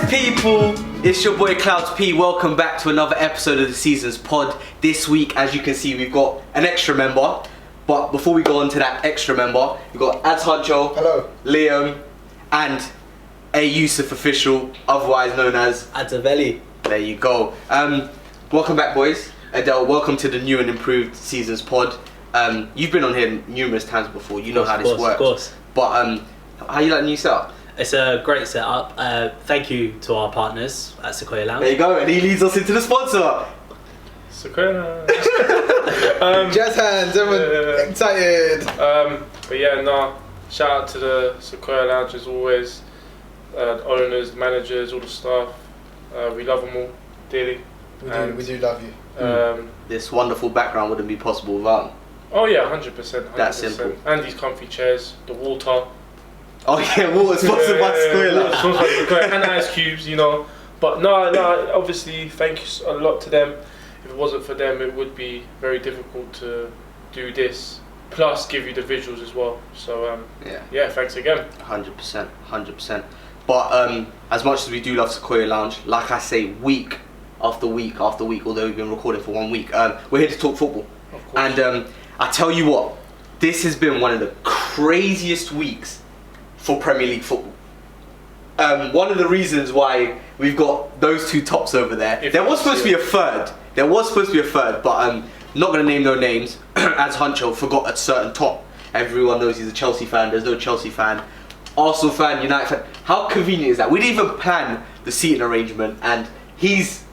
People, it's your boy Clouds P. Welcome back to another episode of the season's pod. This week, as you can see, we've got an extra member. But before we go on to that extra member, we've got Ads Huncho, hello, Liam, and a Yusuf official, otherwise known as Adzavelli. There you go. Welcome back, boys. Adele, welcome to the new and improved season's pod. You've been on here numerous times before. You know how this works. Of course. But how you like the new setup? It's a great setup. Thank you to our partners at Sequoia Lounge. There you go, and he leads us into the sponsor. Sequoia. jazz hands, everyone excited. But yeah, shout out to the Sequoia Lounge as always. The owners, the managers, all the staff. We love them all dearly. We do love you. This wonderful background wouldn't be possible without them. Oh yeah, 100%. That's simple. And these comfy chairs, the water. Oh yeah, water sponsored by Sequoia Lounge. And ice cubes, you know. But no, obviously thank you a lot to them. If it wasn't for them, it would be very difficult to do this. Plus give you the visuals as well. So yeah, thanks again. 100%. But as much as we do love Sequoia Lounge, like I say, week after week after week, although we've been recording for 1 week, we're here to talk football. Of course. And I tell you what, this has been one of the craziest weeks for Premier League football. One of the reasons why we've got those two tops over there, there was supposed to be a third, but I'm not going to name no names, as Huncho forgot a certain top. Everyone knows he's a Chelsea fan, there's no Chelsea fan. Arsenal fan, United fan. How convenient is that? We didn't even plan the seating arrangement, and he's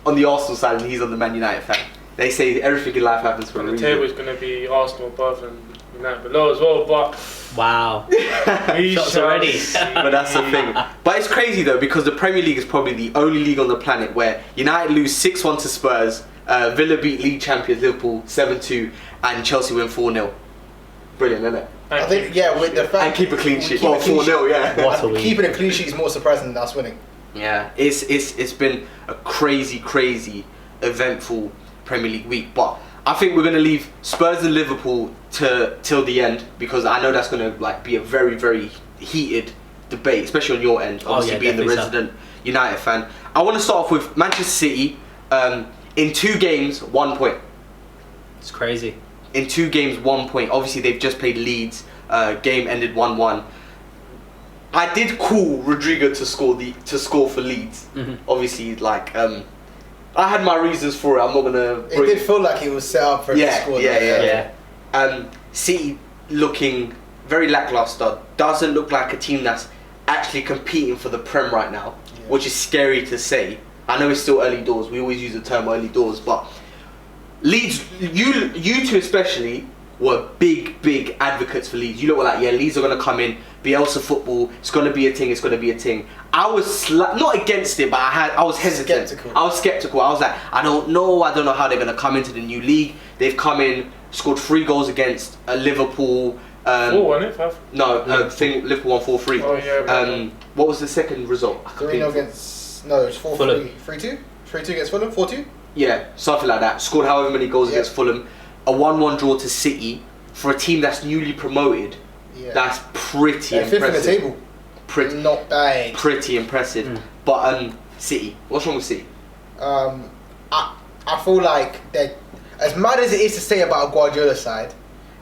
on the Arsenal side and he's on the Man United fan. They say everything in life happens for a reason. The table is going to be Arsenal above and United below as well, but wow, shots already. But that's the thing. But it's crazy though, because the Premier League is probably the only league on the planet where United lose 6-1 to Spurs, Villa beat league champions Liverpool 7-2, and Chelsea win 4-0. Brilliant, isn't it? I think with the fact and keep a clean sheet. Well, 4-0, yeah. What a week. Keeping a clean sheet is more surprising than us winning. Yeah, it's been a crazy eventful Premier League week, but I think we're going to leave Spurs and Liverpool till the end, because I know that's going to be a very heated debate, especially on your end, obviously being the resident United fan. I want to start off with Manchester City. In 2 games, 1 point. It's crazy. In 2 games, 1 point. Obviously, they've just played Leeds. Game ended 1-1. I did call Rodrigo to score for Leeds. Mm-hmm. Obviously, I had my reasons for it. I'm not gonna. It did feel like it was set up for him to score. Yeah. City looking very lackluster. Doesn't look like a team that's actually competing for the Prem right now, which is scary to say. I know it's still early doors. We always use the term early doors, but Leeds, you two especially, were big advocates for Leeds. You look like, Leeds are going to come in, Bielsa football, it's going to be a thing. I was not against it, but I was hesitant. I was skeptical. I was like, I don't know how they're going to come into the new league. They've come in, scored 3 goals against Liverpool. 4, wasn't it? 5? No, I think Liverpool won 4-3. Oh yeah. What was the second result? 3-0 against, no, it's 4-3. 3-2? 3-2 against Fulham? 4-2? Yeah, something like that. Scored however many goals against Fulham. A 1-1 draw to City for a team that's newly promoted. Yeah. That's pretty impressive. 5th in the table. Not bad. Pretty impressive. But City, what's wrong with City? I feel like they're, as mad as it is to say about a Guardiola side,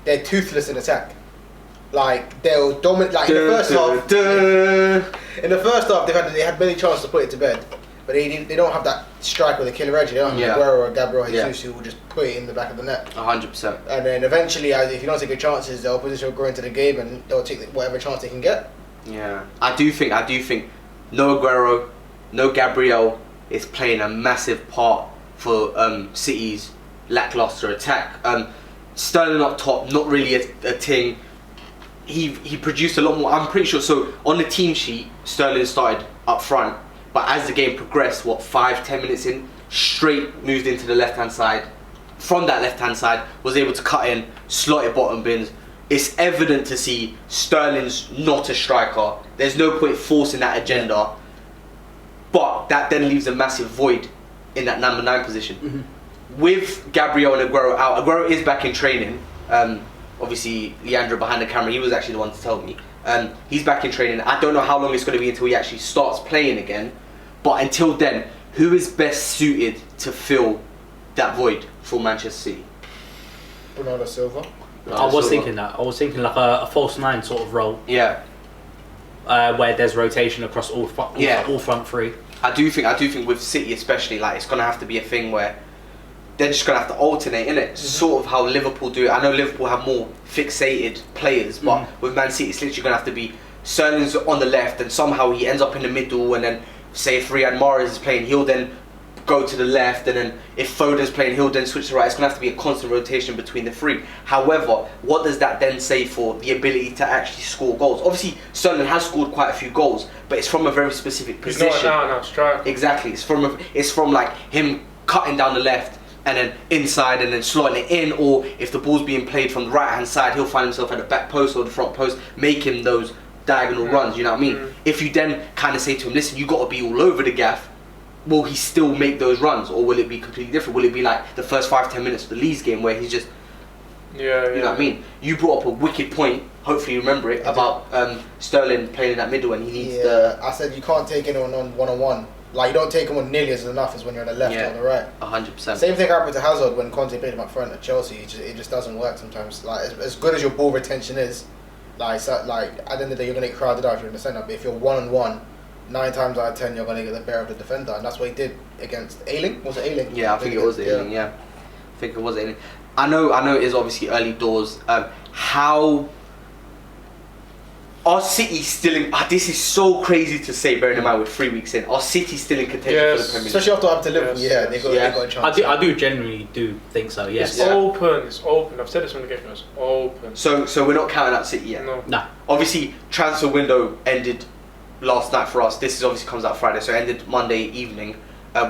they're toothless in attack. They'll dominate. In the first half, they had many chances to put it to bed. But they don't have that strike with a killer edge. They don't have Aguero or Gabriel Jesus who will just put it in the back of the net. 100%. And then eventually, if you don't take your chances, the opposition will grow into the game and they'll take whatever chance they can get. Yeah, I do think no Aguero, no Gabriel is playing a massive part for City's lackluster attack. Sterling up top, not really a thing. He produced a lot more. I'm pretty sure. So on the team sheet, Sterling started up front. But as the game progressed, 5-10 minutes in, straight moved into the left-hand side. From that left-hand side, was able to cut in, slot it bottom bins. It's evident to see Sterling's not a striker. There's no point forcing that agenda. But that then leaves a massive void in that number 9 position. Mm-hmm. With Gabriel and Aguero out, Aguero is back in training. Obviously, Leandro behind the camera, he was actually the one to tell me. He's back in training. I don't know how long it's going to be until he actually starts playing again. But until then, who is best suited to fill that void for Manchester City? Bernardo Silva. I was thinking that. I was thinking like a false nine sort of role. Yeah. Where there's rotation across all front three. I do think with City especially, like it's gonna have to be a thing where they're just gonna have to alternate, innit? Mm-hmm. Sort of how Liverpool do it. I know Liverpool have more fixated players, but with Man City, it's literally gonna have to be Sterling's on the left, and somehow he ends up in the middle, and then say if Riyad Mahrez is playing, he'll then go to the left, and then if Foden's playing, he'll then switch to the right. It's gonna have to be a constant rotation between the three. However, what does that then say for the ability to actually score goals? Obviously, Sterling has scored quite a few goals, but it's from a very specific position. He's not an out striker. Exactly. It's from like him cutting down the left and then inside and then slotting it in, or if the ball's being played from the right hand side, he'll find himself at the back post or the front post, making those diagonal runs. You know what I mean? If you then kind of say to him, listen, you got to be all over the gaff, will he still make those runs, or will it be completely different? Will it be like the first 5-10 minutes of the Leeds game where he's just, you know what I mean? You brought up a wicked point, hopefully you remember it, about Sterling playing in that middle and he needs I said you can't take anyone on one-on-one. Like, you don't take him on nearly as enough as when you're on the left or on the right. 100%. Same thing happened to Hazard when Conte played him up front at Chelsea. It just doesn't work sometimes. Like, as good as your ball retention is, like at the end of the day, you're going to get crowded out if you're in the centre. But if you're one-on-one, 9 times out of 10 you're going to get the better of the defender, and that's what he did against Ailing. Was it Ailing? Yeah, I think it was Ailing. Yeah, I think it was Ailing. I know it is obviously early doors. How are City still in? This is so crazy to say, bearing in mind we're 3 weeks in. Are City still in contention for the Premier League? Especially after up to Liverpool. Yes. They got a chance. I do genuinely think so. Yes. It's open. It's open. I've said this from the get-go. It's open. So we're not counting out City yet. No. Nah. Obviously, transfer window ended last night for us. This is obviously comes out Friday, so it ended Monday evening.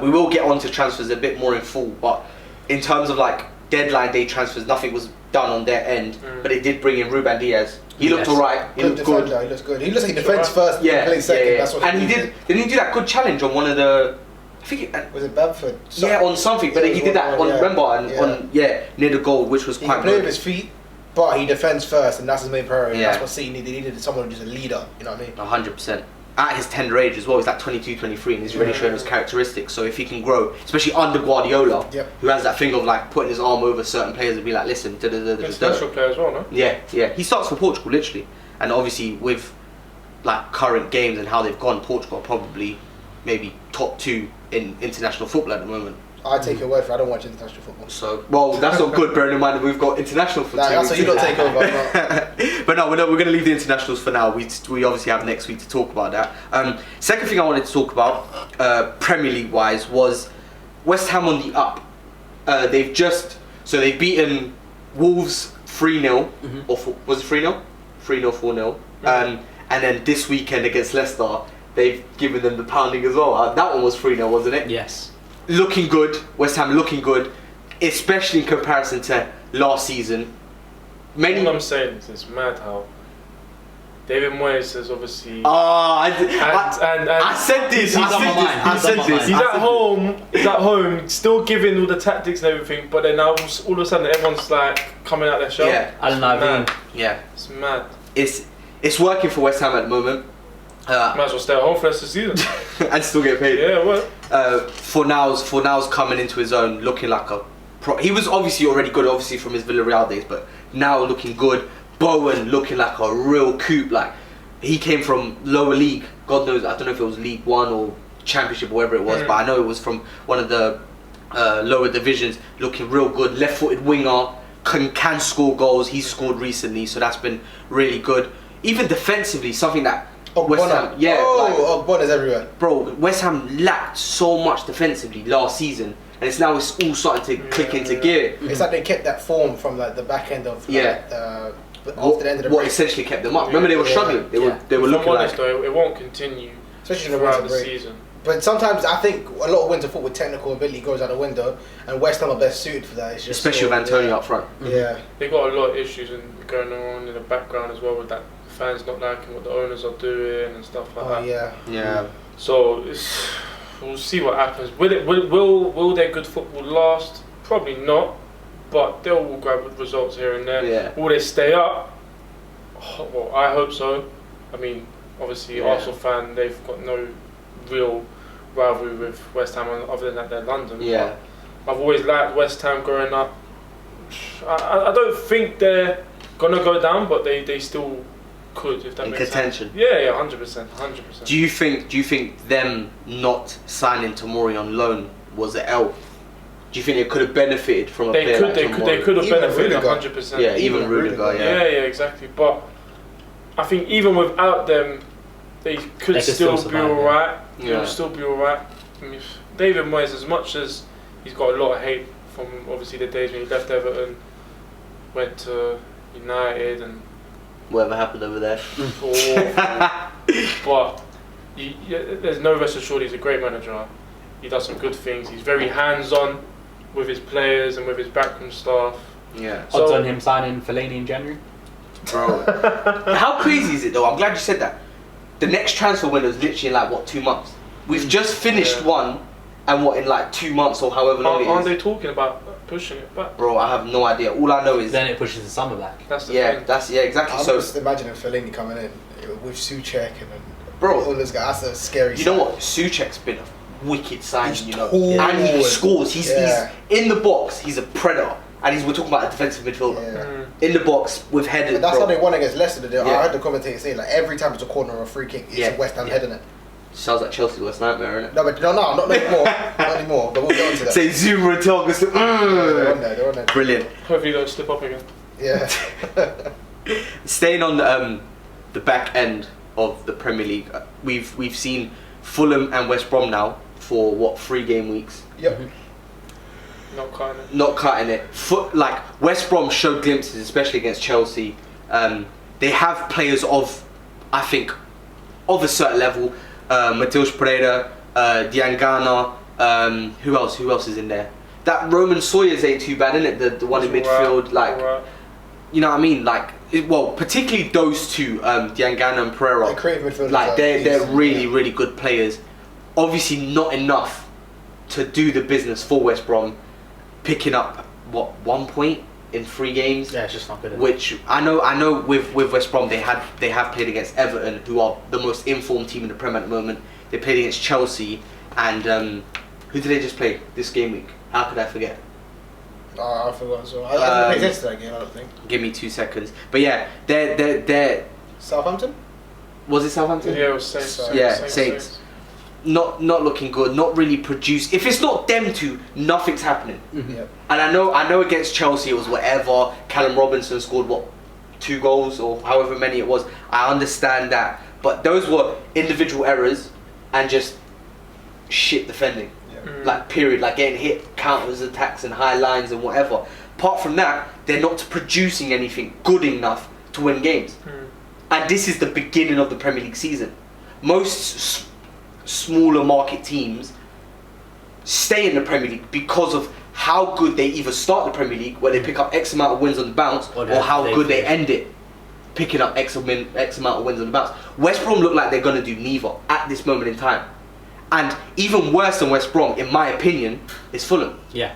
We will get on to transfers a bit more in full, but in terms of like deadline day transfers, nothing was done on their end. But it did bring in Ruben Diaz. He looked alright. He looked good. He looks good. He looks like he defends first, plays second. Yeah. That's what and he did. Didn't he do that good challenge on one of the? I think was it Bamford? On something. But he did that on near the goal, which was he quite can play good. with his feet, but he defends first, and that's his main priority. Yeah. That's what City needed. They needed someone who's just a leader. You know what I mean? 100%. At his tender age as well, he's like 22, 23, and he's really showing his characteristics. So if he can grow, especially under Guardiola, who has that thing of like putting his arm over certain players and be like, listen, International player as well, no? Yeah. He starts for Portugal literally, and obviously with like current games and how they've gone, Portugal are probably maybe top 2 in international football at the moment. I take your word for it. I don't watch international football. So, well, that's not good, bearing in mind that we've got international football. That's what you don't take over. But no, we're going to leave the internationals for now. We obviously have next week to talk about that. Second thing I wanted to talk about, Premier League wise, was West Ham on the up. They've beaten Wolves 3-0, or was it 3-0? 3-0, 4-0. And then this weekend against Leicester, they've given them the pounding as well. That one was 3-0, wasn't it? Yes. Looking good, West Ham looking good, especially in comparison to last season. All I'm saying is it's mad how David Moyes is obviously. I said this. He's on my mind. He's at home, still giving all the tactics and everything, but then now all of a sudden everyone's like coming out their shell. Yeah, I don't know. It's mad. It's working for West Ham at the moment. Might as well stay at home for the rest of the season and still get paid. Yeah, what? Fornals coming into his own, looking like he was obviously already good, obviously from his Villarreal days, but now looking good. Bowen looking like a real coup. Like he came from lower league. God knows, I don't know if it was League One or Championship or whatever it was, but I know it was from one of the lower divisions. Looking real good, left-footed winger, can score goals. He's scored recently, so that's been really good. Even defensively, something that. West Ham, Bonner's everywhere. Bro, West Ham lacked so much defensively last season, and it's all starting to click into gear. It's like they kept that form from like the back end of after the end of the what break. essentially kept them up. Remember, they were struggling. They were looking like. Though, it won't continue, especially throughout the season. But sometimes I think a lot of winter football technical ability goes out the window, and West Ham are best suited for that. It's just especially with Antonio up front. Yeah, they've got a lot of issues going on in the background as well with that. Fans not liking what the owners are doing and stuff like that. Yeah. So we'll see what happens. Will their good football last? Probably not, but they will grab results here and there. Yeah. Will they stay up? Well, I hope so. I mean, obviously, Arsenal fan, they've got no real rivalry with West Ham other than that they're London. Yeah. But I've always liked West Ham growing up. I don't think they're gonna go down, but they still could, if that In makes contention. sense. Yeah, 100%. Do you think them not signing Tomori on loan was an L? Do you think they could have benefited from a player like Tomori? They could have Even benefited Rudiger. 100%. Yeah, even Rudiger, yeah. Yeah, exactly. But I think even without them, they could still be survive, alright. Yeah. They would still be alright. I mean, David Moyes, as much as he's got a lot of hate from obviously the days when he left Everton, went to United and Whatever happened over there. but there's no rest assured he's a great manager. He does some good things. He's very hands-on with his players and with his backroom staff. Yeah. Odds on him signing Fellaini in January? Bro. How crazy is it though? I'm glad you said that. The next transfer window is literally in like, what, 2 months? We've just finished one, and what, in like 2 months or however long Aren't it they is? talking about pushing it back? Bro, I have no idea. All I know is... Then it pushes the summer back. That's the Yeah, thing. exactly. I'm So, just imagining Fellaini coming in with Souček and bro, all those guys. That's a scary. you know what? Souček's been a wicked signing, He's you know. tall. And he scores. He's Yeah. in the box. He's a predator. And we're talking about a defensive midfielder. Yeah. In the box with headers, And that's bro. how they won against Leicester. Yeah. I heard the commentator saying like every time it's a corner or a free kick, it's Yeah. a West Ham Yeah. heading it. Sounds like Chelsea's worst nightmare, innit? No, but not anymore. Not anymore. But we'll get on to that. Say Zuma and Targus. They're on there. They're on there. Brilliant. Hopefully they don't slip up again. Yeah. Staying on the back end of the Premier League, we've seen Fulham and West Brom now for what, 3 game weeks. Yep. Not kind of. Not cutting it. Like West Brom showed glimpses, especially against Chelsea. They have players of, I think, of a certain level. Mateus Pereira, Diangana. Who else is in there? That Roman Sawyers ain't too bad, isn't it? The one in midfield, like. Alright. You know what I mean? Like, particularly those two, Diangana and Pereira. They create midfielders. Like they're decent, really yeah. really good players. Obviously not enough to do the business for West Brom, picking up what, 1 point in 3 games. Yeah, it's just not good enough. Which I know with West Brom they have played against Everton, who are the most informed team in the Premier at the moment. They played against Chelsea and who did they just play this game week? How could I forget? I forgot as well. I didn't pay attention to that game. I don't think. Give me 2 seconds. But yeah, they're Southampton. was it Southampton? Yeah, it was Saints. Yeah, Saints. Not looking good, not really produced. If it's not them two, nothing's happening. Yep. And I know against Chelsea it was whatever. Callum Robinson scored what, 2 goals or however many it was. I understand that, but those were individual errors and just shit defending. Like period, like getting hit, counters, attacks, and high lines and whatever. Apart from that, they're not producing anything good enough to win games. And this is the beginning of the Premier League season. Most smaller market teams stay in the Premier League because of how good they either start the Premier League, where they pick up X amount of wins on the bounce, or how good they end it, picking up X amount of wins on the bounce. West Brom look like they're going to do neither at this moment in time. And even worse than West Brom, in my opinion, is Fulham. Yeah.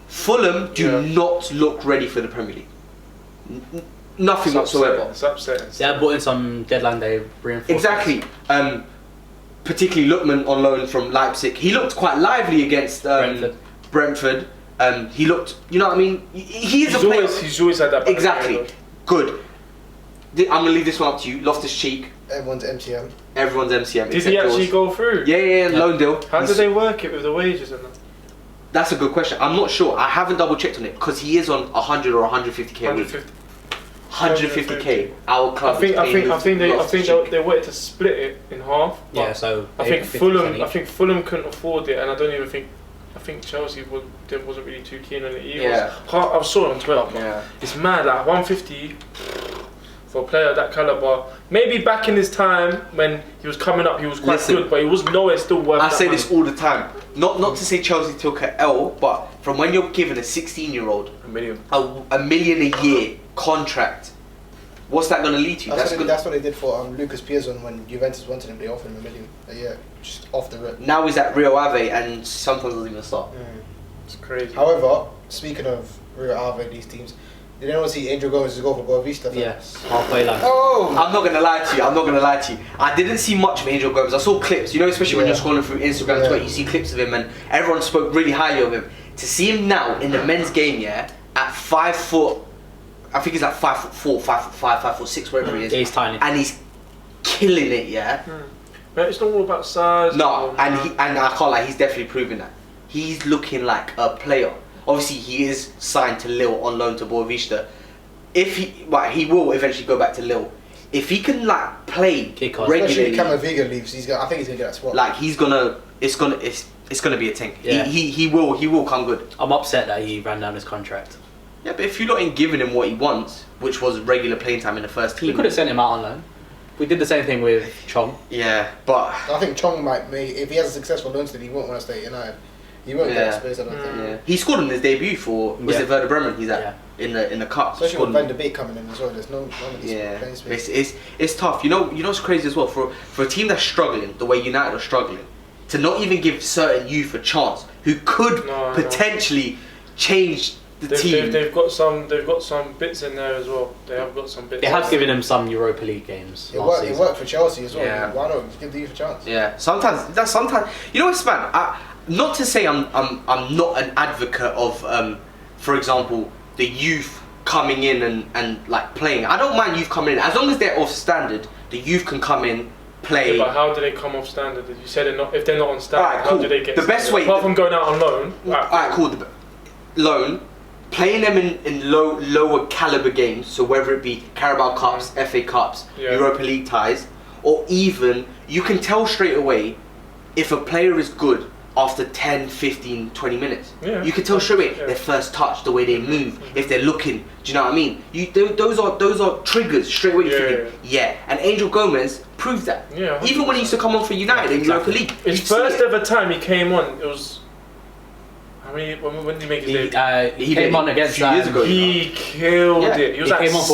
Fulham do not look ready for the Premier League. Nothing whatsoever. It's upsetting. Yeah, I brought in some deadline day reinforcements. Exactly. Particularly Lookman on loan from Leipzig. He looked quite lively against Brentford. He looked, you know what I mean? He's always had that. back Exactly. there, Good. I'm going to leave this one up to you. Loftus-Cheek. Everyone's MTM. Everyone's MCM. Did he actually go through? Yeah, loan deal. How did they work it with the wages and that? That's a good question. I'm not sure. I haven't double checked on it because he is on 100 or 150k a week. 150k. Our club. I think they wanted to split it in half. Yeah, so I think 50% Fulham. each. I think Fulham couldn't afford it, and I don't even think. I think Chelsea wasn't really too keen on it either. Yeah. I saw it on Twitter. But Yeah. It's mad. Like 150 for a player of that caliber. Maybe back in his time when he was coming up, he was quite good, but he was nowhere still worth. I that say money. this all the time. Not to say Chelsea took an L, but from when you're given a 16-year-old $1 million. a million a year contract, what's that going to lead to? That's what they did for Lucas Piazon when Juventus wanted him. They offered him $1 million a year, just off the rip. Now he's at Rio Ave and sometimes doesn't even start. It's crazy. However, speaking of Rio Ave, these teams, Did anyone see Angel Gomez go for Boavista? Yes, halfway line. Oh! I'm not gonna lie to you. I didn't see much of Angel Gomez. I saw clips, especially when you're scrolling through Instagram, Twitter, you see clips of him, and everyone spoke really highly of him. To see him now in the men's game, at 5 foot, I think he's like 5'4", 5'5", 5'6", whatever he is. Yeah, he's tiny, and he's killing it. But it's not all about size. No, and I can't lie, he's definitely proving that. He's looking like a player. Obviously, he is signed to Lille on loan to Boavista. If he will eventually go back to Lille. If he can play regularly, especially if Camavinga leaves, I think he's gonna get that spot. It's gonna be a thing. Yeah. He will come good. I'm upset that he ran down his contract. Yeah, but if you're not giving him what he wants, which was regular playing time in the first team, We could have sent him out on loan. We did the same thing with Chong. Yeah, but I think Chong if he has a successful loan stint, he won't want to stay at United. He won't get space, I don't think. yeah. He scored in his debut for it Werder Bremen. He's at in the cup. Especially with Van de Beek coming in as well. There's no one playing space. It's tough. You know what's crazy as well for a team that's struggling the way United are struggling, to not even give certain youth a chance who could potentially change the team. They've got some bits in there as well. They have got some bits. They have given him some Europa League games. It worked for Chelsea as well. Yeah. Why not give the youth a chance? Yeah. Sometimes you know what's man. Not to say I'm not an advocate of for example the youth coming in and playing. I don't mind youth coming in as long as they're off standard. The youth can come in, play. Yeah, but how do they come off standard? You said if they're not on standard, how do they get the best way? Apart from going out on loan. Alright, cool. Loan. Playing them in lower caliber games, so whether it be Carabao Cups, FA Cups, Europa League ties, or even you can tell straight away if a player is good after 10, 15, 20 minutes. Yeah. You can tell straight away their first touch, the way they move, if they're looking. Do you know what I mean? Those are triggers straight away. And Angel Gomez proved that. Yeah, even when he used to come on for United in Europa League. His first ever time he came on, it was. When did he make his debut? He came on against a few years ago. He killed it. He was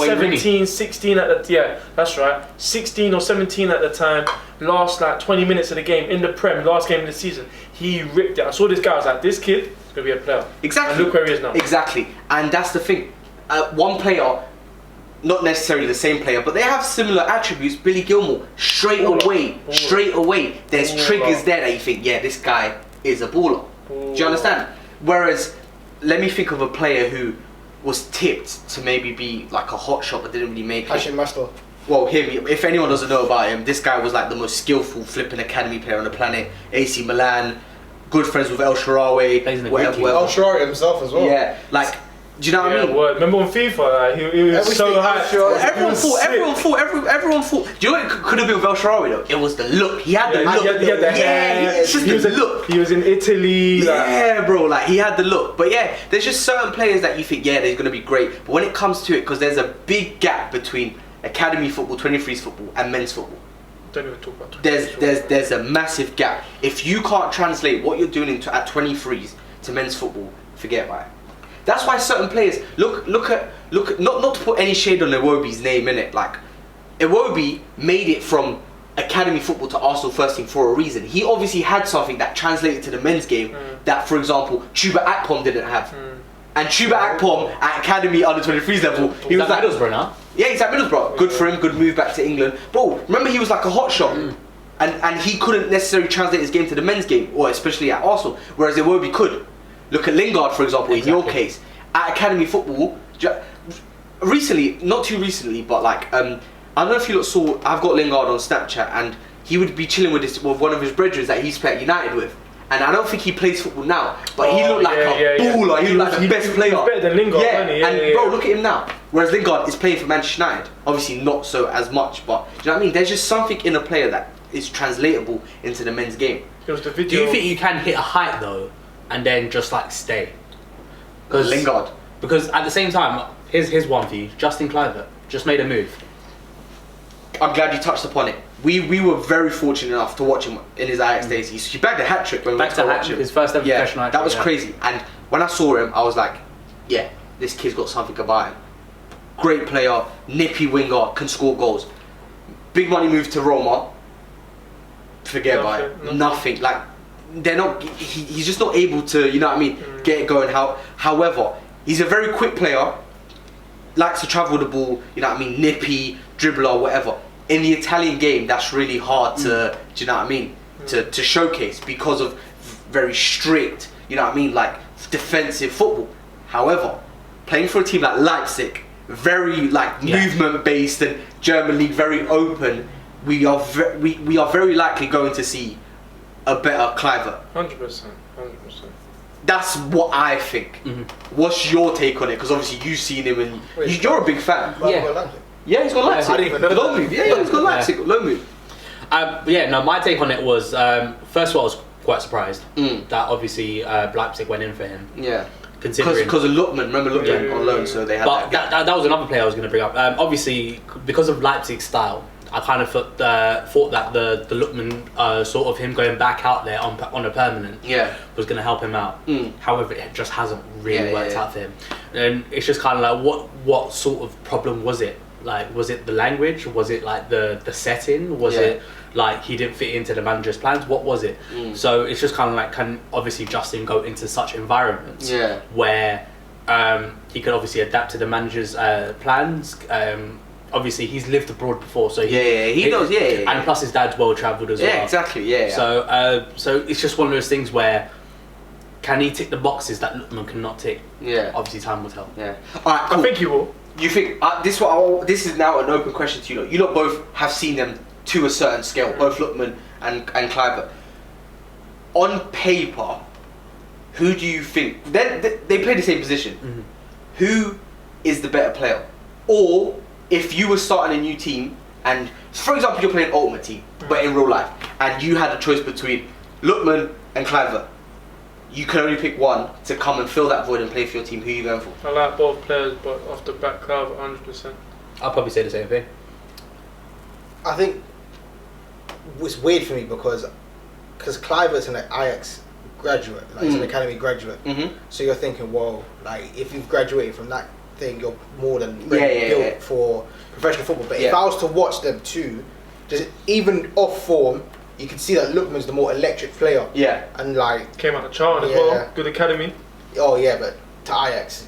17, 16 at the that's right. 16 or 17 at the time. Last 20 minutes of the game in the Prem, last game of the season. He ripped it. I saw this guy. I was like, this kid is gonna be a player. Exactly. And look where he is now. Exactly. And that's the thing. One player, not necessarily the same player, but they have similar attributes. Billy Gilmour, straight away, there's triggers there that you think, this guy is a baller. Do you understand? Whereas, let me think of a player who was tipped to maybe be like a hot shot but didn't really make it. Hashim Mastor. Well, him, if anyone doesn't know about him, this guy was like the most skillful flipping academy player on the planet. AC Milan, good friends with El Shaarawy. El Shaarawy himself as well. Yeah, do you know what I mean? Remember on FIFA, he was so high. Everyone thought. Do you know what it could have been with El Shaarawy though? It was the look. He had the look. He had the hair. It's just the look. He was in Italy. Yeah, bro. He had the look. But there's just certain players that you think, they're going to be great. But when it comes to it, because there's a big gap between academy football, 23s football, and men's football. Don't even talk about 23s. There's a massive gap. If you can't translate what you're doing at 23s to men's football, forget about it. That's why certain players look at not to put any shade on Iwobi's name in it. Iwobi made it from academy football to Arsenal first team for a reason. He obviously had something that translated to the men's game that, for example, Chuba Akpom didn't have. And Chuba Akpom at academy under 23s level, he was like Middlesbrough now. Yeah, he's at Middlesbrough. Good for him. Good move back to England. Bro, remember he was like a hot shot. And he couldn't necessarily translate his game to the men's game, or especially at Arsenal, whereas Iwobi could. Look at Lingard, for example, in your case. At academy football, recently, not too recently, but I don't know if you lot saw, I've got Lingard on Snapchat, and he would be chilling with one of his brethren that he's played at United with. And I don't think he plays football now, but he looked like a baller. He looked like the best player. He was better than Lingard, wasn't he? Bro, look at him now. Whereas Lingard is playing for Manchester United. Obviously not so as much, but do you know what I mean? There's just something in a player that is translatable into the men's game. It was the video. Do you think you can hit a height though, and then just stay? Lingard. Because at the same time, here's one for you. Justin Kluivert just made a move. I'm glad you touched upon it. We were very fortunate enough to watch him in his Ajax days. He bagged a hat trick when we went to watch him. His first ever professional hat trick. That was crazy. And when I saw him, I was like, this kid's got something about him. Great player, nippy winger, can score goals. Big money move to Roma. Forget about it. Nothing. They're not. He's just not able to. You know what I mean? Get it going. However, he's a very quick player. likes to travel the ball, you know what I mean, nippy, dribbler, whatever. In the Italian game, that's really hard to, do you know what I mean, to showcase because of very strict, you know what I mean, like defensive football. However, playing for a team like Leipzig, very like movement based and German league very open, we are very likely going to see a better Kluivert. 100%. That's what I think. What's your take on it? Because obviously you've seen him and you're a big fan. Yeah, he's got Leipzig. I didn't even know Loan move. Yeah, he's got Leipzig. Loan move. My take on it was first of all, I was quite surprised that obviously Leipzig went in for him. Yeah. Considering because of Lookman, remember Lookman on loan, so they had but that. that was another player I was going to bring up. Obviously, because of Leipzig's style, I kind of thought that the Lookman sort of him going back out there on a permanent was going to help him out. However, it just hasn't really worked out for him, and it's just kind of like what sort of problem was it? Like, was it the language? Was it like the setting? Was it like he didn't fit into the manager's plans? What was it? So it's just kind of like, can obviously Justin go into such environments where he could obviously adapt to the manager's plans? Obviously he's lived abroad before, so he knows. And plus his dad's well travelled as well. Yeah, exactly. Yeah. So it's just one of those things where, can he tick the boxes that Lookman cannot tick? Yeah. Obviously time will tell. Yeah. All right. Cool. I think he will. You think this is now an open question to you lot. You lot both have seen them to a certain scale, both Lookman and Kluivert. On paper, who do you think they play the same position? Who is the better player? Or if you were starting a new team, and for example you're playing Ultimate Team, but in real life, and you had a choice between Lookman and Kluivert, you can only pick one to come and fill that void and play for your team. Who are you going for? I like both players, but off the back, Kluivert 100%. I'll probably say the same thing. I think it's weird for me because Kluivert's an Ajax graduate, like he's an academy graduate. So you're thinking, well, like if you've graduated from that thing, you're more than built for professional football. But if I was to watch them two, just even off form, you can see that Lookman's the more electric player. Yeah. And like came out of Charlton as well. Good academy. Oh yeah, but to Ajax.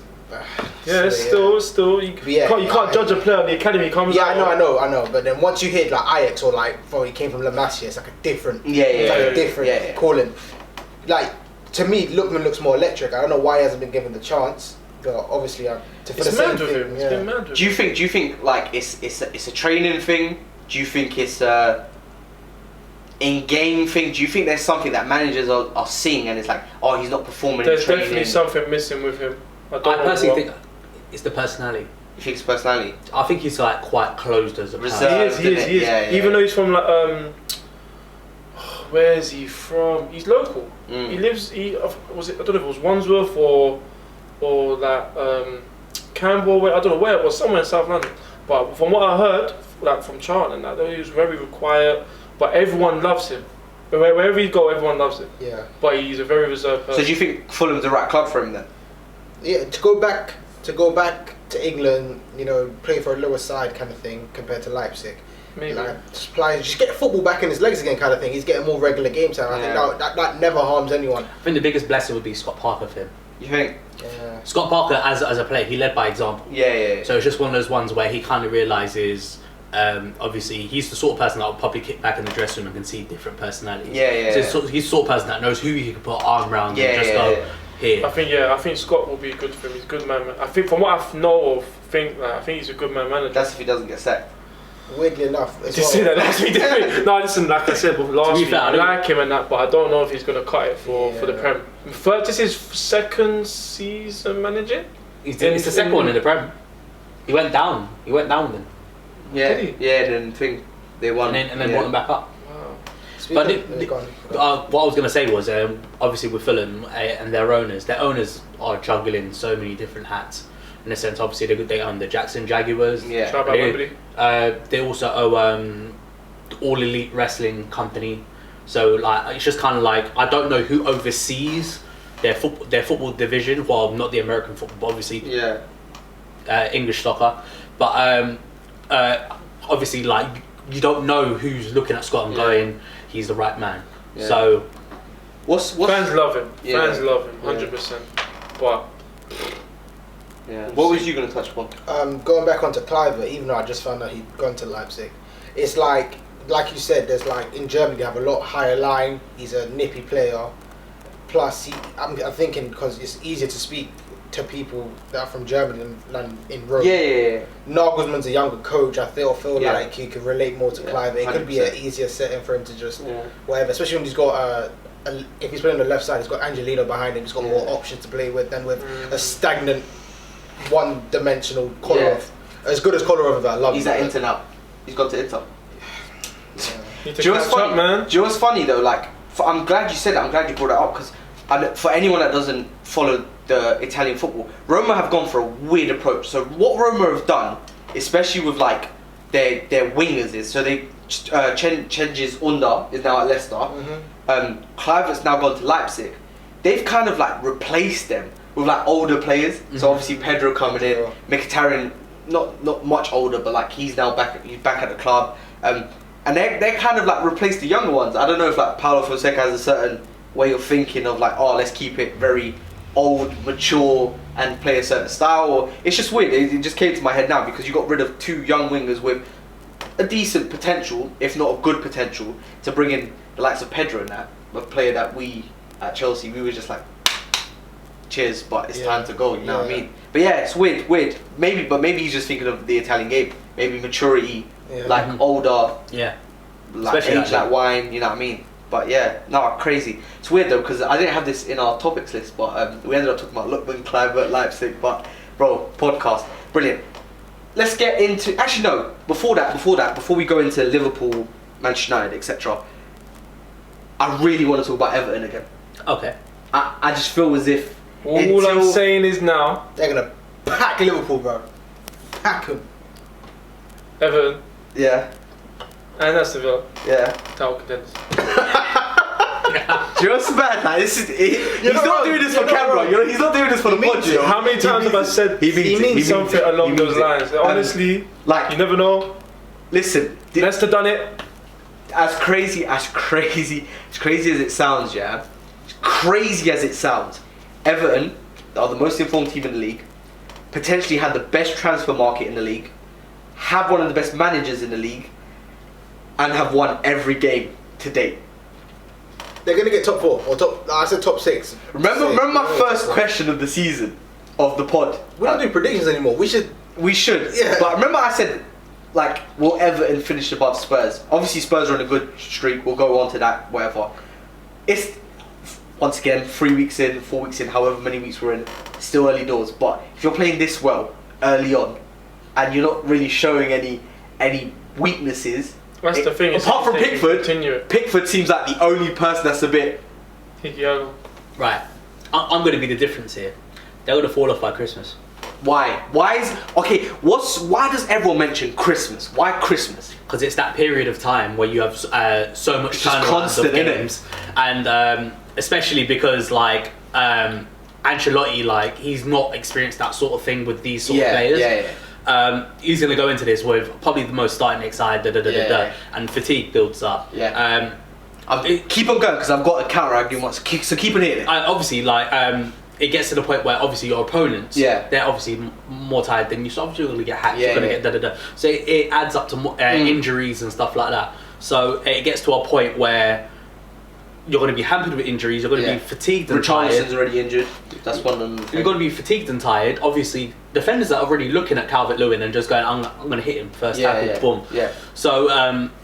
Still you can't judge a player on the academy comes out. I know. But then once you hit like Ajax or like he came from La Masia, it's like a different different calling. Like to me, Lookman looks more electric. I don't know why he hasn't been given the chance. But obviously, it's mad with him. It's been mad with him. Do you think like it's a training thing? Do you think it's a in-game thing? Do you think there's something that managers are seeing and it's like, oh, he's not performing There's in training? Definitely something missing with him. I personally think it's the personality. You think it's personality? I think he's like quite closed as a person. He is. Yeah. Even though he's from like where is he from? He's local. He lives. I don't know if it was Wandsworth or that Campbell. I don't know where it was. Somewhere in South London. But from what I heard, like from Charlton, he was very quiet. But everyone loves him. Wherever he go, everyone loves him. Yeah. But he's a very reserved person. So do you think Fulham's the right club for him then? Yeah, to go back to England, play for a lower side kind of thing compared to Leipzig. Maybe. Like, just get football back in his legs again kind of thing. He's getting more regular game time. I think that never harms anyone. I think the biggest blessing would be Scott Parker for him. You think? Yeah. Scott Parker as a player, he led by example. Yeah. So it's just one of those ones where he kind of realises, obviously he's the sort of person that will probably kick back in the dressing room and can see different personalities. So he's the sort of person that knows who he can put arm around and just go here. I think Scott will be good for him. He's a good man. I think from what I know of, I think he's a good man manager. That's if he doesn't get sacked. Weirdly enough, did you say that last week? No, listen, like I said last week, I like him and that, but I don't know if he's going to cut it for the Prem. This is his second season managing. It's the second one in the Prem. He went down with them. Yeah, then they won. And then brought them back up. Wow. But what I was going to say was, obviously with Fulham and their owners are juggling so many different hats. In a sense, obviously they own the Jackson Jaguars. Yeah. They also owe All Elite Wrestling Company. So like it's just kind of like, I don't know who oversees their football division. Well, not the American football, but obviously English soccer. But obviously, like you don't know who's looking at Scott and going, he's the right man. Yeah. So fans love him. Fans love him 100%. But Yeah. What was you going to touch upon? Going back onto Kluivert, even though I just found out he'd gone to Leipzig, it's like you said, there's like in Germany they have a lot higher line. He's a nippy player. Plus, I'm thinking because it's easier to speak to people that are from Germany than in Rome. Yeah. Nagelsmann's a younger coach. I feel like he could relate more to Kluivert. It could be 100%. an easier setting for him to just whatever. Especially when he's got if he's playing on the left side, he's got Angelino behind him. He's got more options to play with than with a stagnant, one-dimensional Kolarov. As good as Kolarov, I love. He's at Inter now. He's gone to Inter. Do you know what's funny? Do you know what's funny though? Like, I'm glad you said that. I'm glad you brought it up because for anyone that doesn't follow the Italian football, Roma have gone for a weird approach. So what Roma have done, especially with like their wingers, is so they Cengiz Under is now at Leicester. Kluivert's now gone to Leipzig. They've kind of like replaced them with like older players. So obviously Pedro coming in, Mkhitaryan not much older, but like he's back at the club. And they kind of like replaced the younger ones. I don't know if like Paulo Fonseca has a certain way of thinking of like, oh, let's keep it very old, mature, and play a certain style. Or it's just weird. It just came to my head now because you got rid of two young wingers with a decent potential, if not a good potential, to bring in the likes of Pedro and that, a player that we at Chelsea, we were just like, cheers, but it's time to go. You know what I mean? But yeah, it's weird. Maybe he's just thinking of the Italian game. Maybe maturity. Like older, like especially age like wine, you know what I mean? But yeah, no, crazy. It's weird though because I didn't have this in our topics list, but we ended up talking about Lookman, Kluivert, Leipzig. But bro, podcast, brilliant. Let's get into. Actually, no. Before we go into Liverpool, Manchester United, etc. I really want to talk about Everton again. Okay. I just feel as if all I'm saying is now they're gonna pack Liverpool, bro. Pack them. Everton. Yeah. And that's Sevilla. Yeah. Title contenders. Do you know what's bad? Like, he's not doing this for camera. He's not doing this for the pod. How many times have I said he means something along those lines? Honestly, like you never know. Listen, Leicester done it. As crazy as it sounds, yeah. As crazy as it sounds, Everton are the most informed team in the league. Potentially had the best transfer market in the league. Have one of the best managers in the league. And have won every game to date. They're gonna get top 4 or top. I said top 6. Remember my first question of the season, of the pod. We don't do predictions anymore. We should. Yeah. But remember I said, like, will Everton finish above Spurs? Obviously Spurs are on a good streak. We'll go on to that. Whatever. It's once again 3 weeks in, 4 weeks in, however many weeks we're in. Still early doors. But if you're playing this well early on, and you're not really showing any weaknesses. That's the thing. Apart from Pickford seems like the only person that's a bit. Right, I'm going to be the difference here. They're going to fall off by Christmas. Why? Why does everyone mention Christmas? Why Christmas? Because it's that period of time where you have so much turnaround of games, and especially because like Ancelotti, like he's not experienced that sort of thing with these sort of players. He's going to go into this with probably the most starting next side, and fatigue builds up. Keep on going because I've got a counter argument. So keep on hitting it. Obviously, like it gets to the point where obviously your opponents, they're obviously more tired than you. So obviously you're going to get hacked. You're going to get So it adds up to more, injuries and stuff like that. So it gets to a point where you're going to be hampered with injuries. You're going to be fatigued and tired. Richarlison's already injured. That's one of them. You're going to be fatigued and tired. Obviously, defenders are already looking at Calvert-Lewin and just going, "I'm going to hit him first tackle, boom." Yeah. So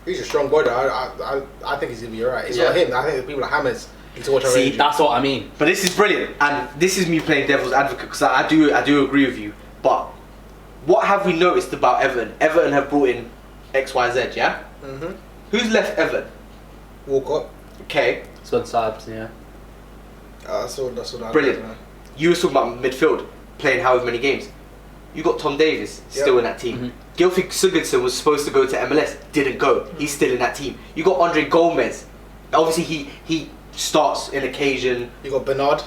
he's a strong boy. I think he's going to be alright. It's not him. I think the people at Hammers need to watch. See, that's what I mean. But this is brilliant, and this is me playing devil's advocate because I do agree with you. But what have we noticed about Everton? Everton have brought in XYZ, yeah. Who's left Everton? Walcott. Okay. Son Sabs, yeah. That's what I brilliant. You were talking about midfield, playing however many games. You got Tom Davies still in that team. Gylfi Sigurdsson was supposed to go to MLS, didn't go. He's still in that team. You got Andre Gomez. Obviously he starts in occasion. You got Bernard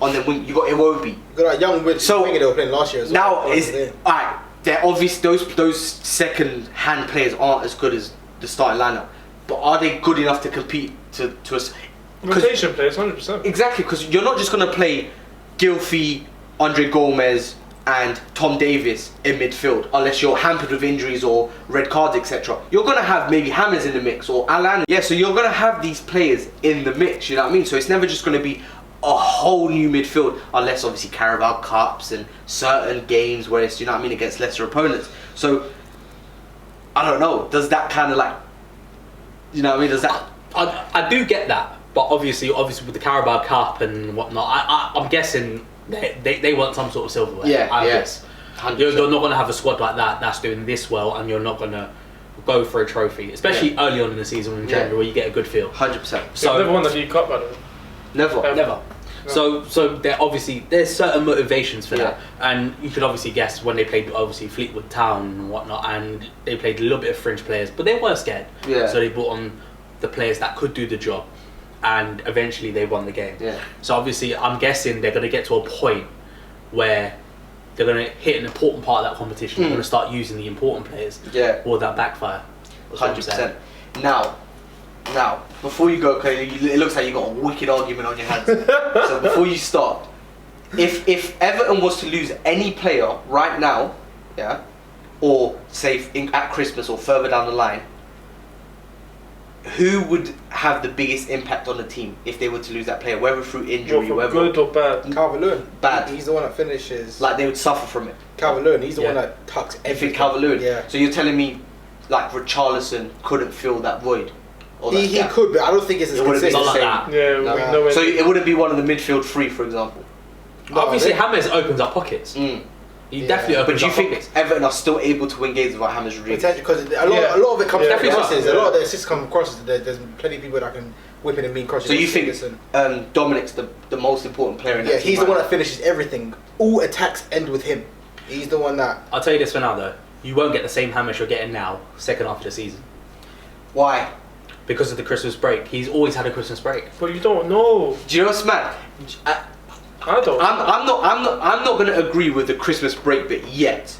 on the wing. You got Iwobi. You got that young winger they were playing last year as well. Now alright. They're obvious. Those second hand players aren't as good as the starting lineup, but are they good enough to compete to us? Rotation players, 100%. Exactly, because you're not just going to play Gylfi, Andre Gomez, and Tom Davies in midfield, unless you're hampered with injuries or red cards, etc. You're going to have maybe Hammers in the mix or Alan. Yeah, so you're going to have these players in the mix, you know what I mean? So it's never just going to be a whole new midfield, unless obviously Carabao Cups and certain games where it's, you know what I mean, against lesser opponents. So, I don't know, does that kind of like, you know what I mean, does that... I do get that, but obviously with the Carabao Cup and whatnot, I'm guessing they want some sort of silverware. Yeah, I yeah. guess. You're not going to have a squad like that that's doing this well, and you're not going to go for a trophy, especially early on in the season in January where you get a good feel. 100%. So never won the League Cup, by the way. Never. No. So there's certain motivations for that, and you could obviously guess when they played obviously Fleetwood Town and whatnot, and they played a little bit of fringe players, but they were scared. Yeah. So they brought on the players that could do the job, and eventually they won the game. Yeah. So obviously I'm guessing they're going to get to a point where they're going to hit an important part of that competition. They're going to start using the important players. Yeah. Or that backfire. 100%. Now, before you go, okay, it looks like you got a wicked argument on your hands. So before you start, if Everton was to lose any player right now, yeah, or say at Christmas or further down the line, who would have the biggest impact on the team if they were to lose that player, whether through injury, whether good or bad? Calvert-Lewin. Bad. He's the one that finishes. Like they would suffer from it. Calvert-Lewin. He's the one that tucks everything. Calvert-Lewin. Yeah. So you're telling me, like Richarlison couldn't fill that void? Or He could, but I don't think it's as consistent. Not like that. Yeah, No. So it wouldn't be one of the midfield three, for example. Obviously James opens up pockets. He definitely But opens do you up think pockets. Everton are still able to win games without James Rodriguez? Because a lot of it comes from Definitely crosses. so. A lot of the assists come from crosses. There's plenty of people that can whip in and mean crosses. So you think Dominic's the most important player in that team? He's the one that finishes everything. All attacks end with him. He's the one that... I'll tell you this for now though. You won't get the same Hamish you're getting now, second half of the season. Why? Because of the Christmas break. He's always had a Christmas break. But you don't know. Do you know what's mad? I don't. I'm not going to agree with the Christmas break bit yet.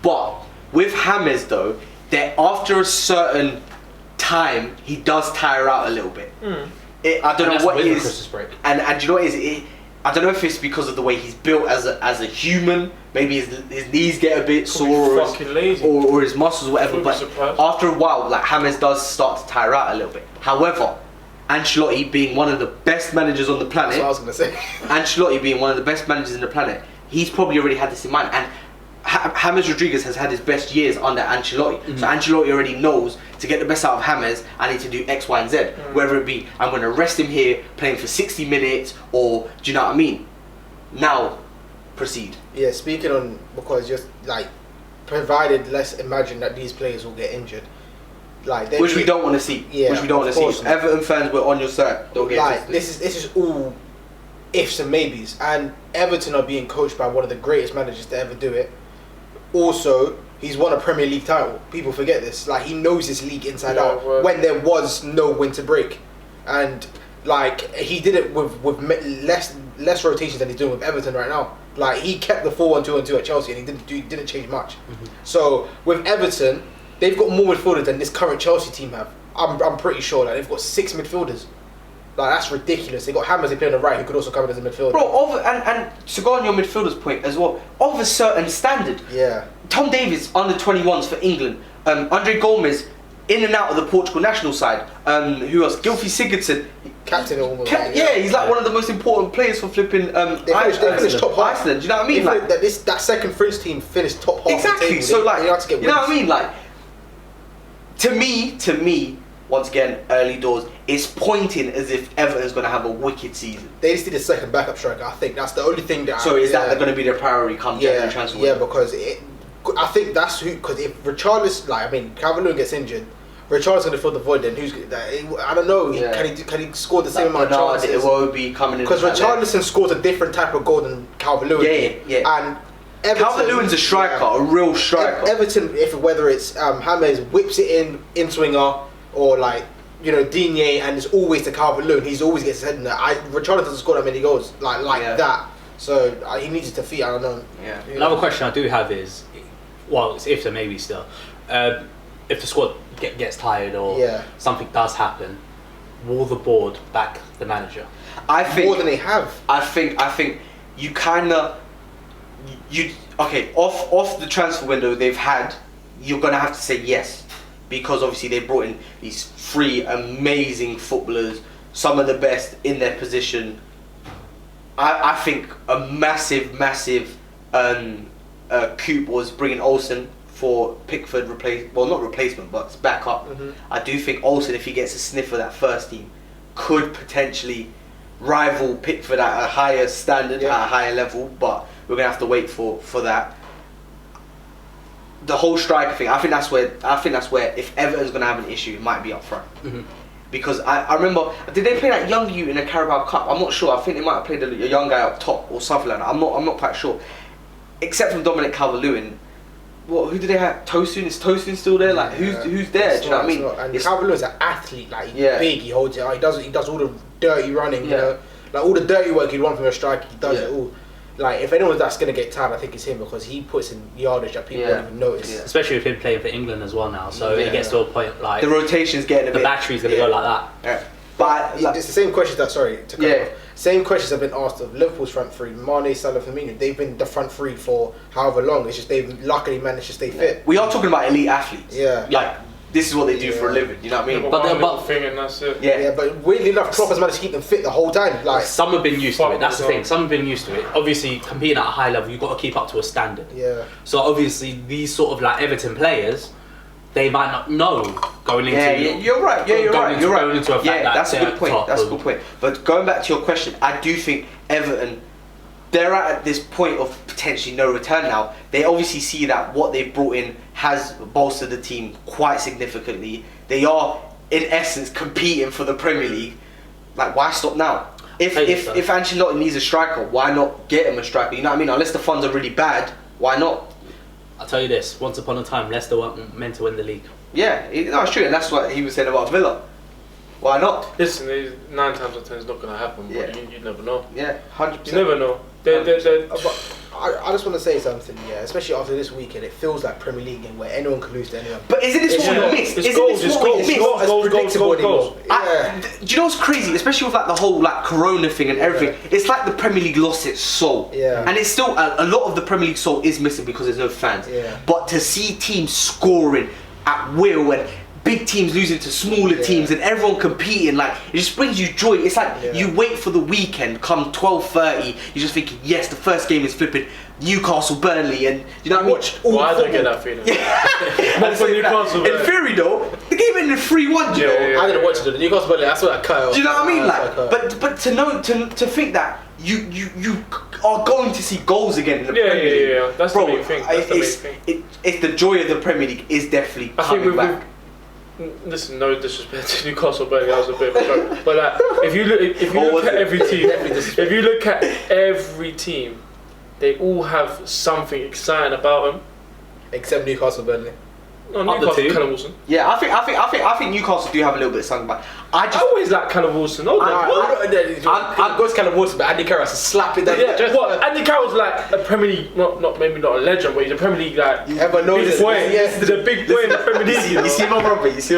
But with James though, that after a certain time he does tire out a little bit. I don't know what it is. Christmas break. And do you know what it is? I don't know if it's because of the way he's built as a human. Maybe his knees get a bit sore, or his muscles, or whatever. But after a while, like James does start to tire out a little bit. However, Ancelotti being one of the best managers on the planet, That's what I was going to say. Ancelotti being one of the best managers on the planet, he's probably already had this in mind. And James Rodriguez has had his best years under Ancelotti. So Ancelotti already knows to get the best out of James, I need to do X, Y, and Z. Whether it be I'm going to rest him here, playing for 60 minutes, or do you know what I mean? Now, proceed. Yeah, speaking on, because just like, provided let's imagine that these players will get injured. Which we don't want to see. Yeah, which we don't want to see. Everton fans were on your side. Don't get like this is all ifs and maybes, and Everton are being coached by one of the greatest managers to ever do it. Also, he's won a Premier League title. People forget this. Like, he knows this league inside out. Well, when there was no winter break, and like he did it with less rotations than he's doing with Everton right now. Like, he kept the 4-1-2-1-2 at Chelsea, and he didn't change much. So with Everton, they've got more midfielders than this current Chelsea team have. I'm pretty sure that they've got 6 midfielders. Like, that's ridiculous. They got Hammers, they play on the right, who could also come in as a midfielder. Bro, and to go on your midfielders point as well, of a certain standard. Yeah. Tom Davies, under 21s for England. Andre Gomes, in and out of the Portugal national side. Who else? Gylfi Sigurdsson. Captain almost. He's like one of the most important players for flipping They finished top half. Iceland. Do you know what I mean? Like, that second French team finished top half. exactly. Of the table. So like, you have to get you know what I mean? Like, to me, once again, early doors, it's pointing as if Everton's going to have a wicked season. They just need a second backup striker. I think that's the only thing that. So is that going to be their priority come January transfer window? Yeah, because I think that's who. Because if Richarlison, like, I mean, Calvert-Lewin gets injured, Richarlison's going to fill the void. Then who's? I don't know. Yeah. Can he score the same amount of chances? It won't be coming in. Because Richarlison scores a different type of goal than Calvert-Lewin. Yeah. And Everton, Calvert-Lewin's a striker, a real striker. Everton, whether it's James whips it in swinger, or like, you know, Digne, and it's always to Calvert-Lewin. He's always gets his head in there. Richarlison doesn't score that many goals like that. So he needs to defeat. I don't know. Yeah. Another question I do have is, well, it's if and maybe still, if the squad gets tired or something does happen, will the board back the manager? I think more than they have. I think you kind of. off the transfer window they've had, you're gonna have to say yes, because obviously they brought in these 3 amazing footballers, some of the best in their position. I think a massive coup was bringing Olsen for Pickford not replacement, but it's backup. I do think Olsen, if he gets a sniff of that first team, could potentially rival Pickford at a higher standard, at a higher level, but we're gonna have to wait for that. The whole striker thing, I think that's where if Everton's gonna have an issue, it might be up front. Because I remember, did they play that young youth in the Carabao Cup? I'm not sure. I think they might have played a young guy up top or something like that. I'm not quite sure. Except from Dominic Calvert-Lewin, who did they have? Tosun? Is Tosun still there? Like who's there? Do you know what I mean? And Calvert-Lewin's an athlete. Like he's big. He holds it. He does all the dirty running. You know, like all the dirty work you'd want from a striker. He does it all. Like if anyone that's gonna get tired, I think it's him, because he puts in yardage that people don't even notice. Especially with him playing for England as well now, so it gets to a point like the rotation's getting the battery's gonna go like that. Yeah. But like, it's the same questions that same questions have been asked of Liverpool's front 3, Mane, Salah, Firmino. They've been the front 3 for however long. It's just they've luckily managed to stay fit. We are talking about elite athletes. Yeah. Like this is what they do for a living. You know what I mean? But thing and that's it. Yeah, but weirdly enough, Klopp has managed to keep them fit the whole time. Like some have been used to it. That's the thing. Some have been used to it. Obviously, competing at a high level, you've got to keep up to a standard. Yeah. So obviously, these sort of like Everton players, they might not know going into. You're right. Yeah, you're right. Going into a fact that's a good point. That's a good point. But going back to your question, I do think Everton, they're at this point of potentially no return now. They obviously see that what they've brought in has bolstered the team quite significantly. They are, in essence, competing for the Premier League. Like, why stop now? If Ancelotti needs a striker, why not get him a striker? You know what I mean? Unless the funds are really bad, why not? I'll tell you this: once upon a time, Leicester weren't meant to win the league. Yeah, it's true, and that's what he was saying about Villa. Why not? Listen, 9 times out of 10 it's not going to happen, but you never know. Yeah, 100%. You never know. I just want to say something, especially after this weekend, it feels like Premier League game where anyone can lose to anyone. But isn't this what we missed? It's goals. Do you know what's crazy? Especially with like the whole like Corona thing and everything. It's like the Premier League lost its soul. Yeah. And it's still a lot of the Premier League soul is missing because there's no fans. Yeah. But to see teams scoring at will and big teams losing to smaller teams and everyone competing, like it just brings you joy. It's like you wait for the weekend, come 12:30, you're just thinking, yes, the first game is flipping Newcastle Burnley, and you know what I mean? Watch all I don't get that feeling. In theory though, the game ended 3-1, you know. I didn't watch it, the Newcastle Burnley, that's what I cut. Do you know what I mean? Like but to know to think that you are going to see goals again in the Premier League. Yeah. That's the main thing. It's the joy of the Premier League is definitely coming back. Listen, no disrespect to Newcastle, but that was a bit of a joke. But like, if you look at every team, they all have something exciting about them. Except Newcastle, Burnley. No, Newcastle, Callum Wilson. Yeah, I think Newcastle do have a little bit of something about. I always like Callum Wilson. I goes Callum Wilson, but Andy Carroll's to slap it down. Andy Carroll's like a Premier League, maybe not a legend, but he's a Premier League like you ever know big boy. He's a big boy in the Premier League. You see my brother. He's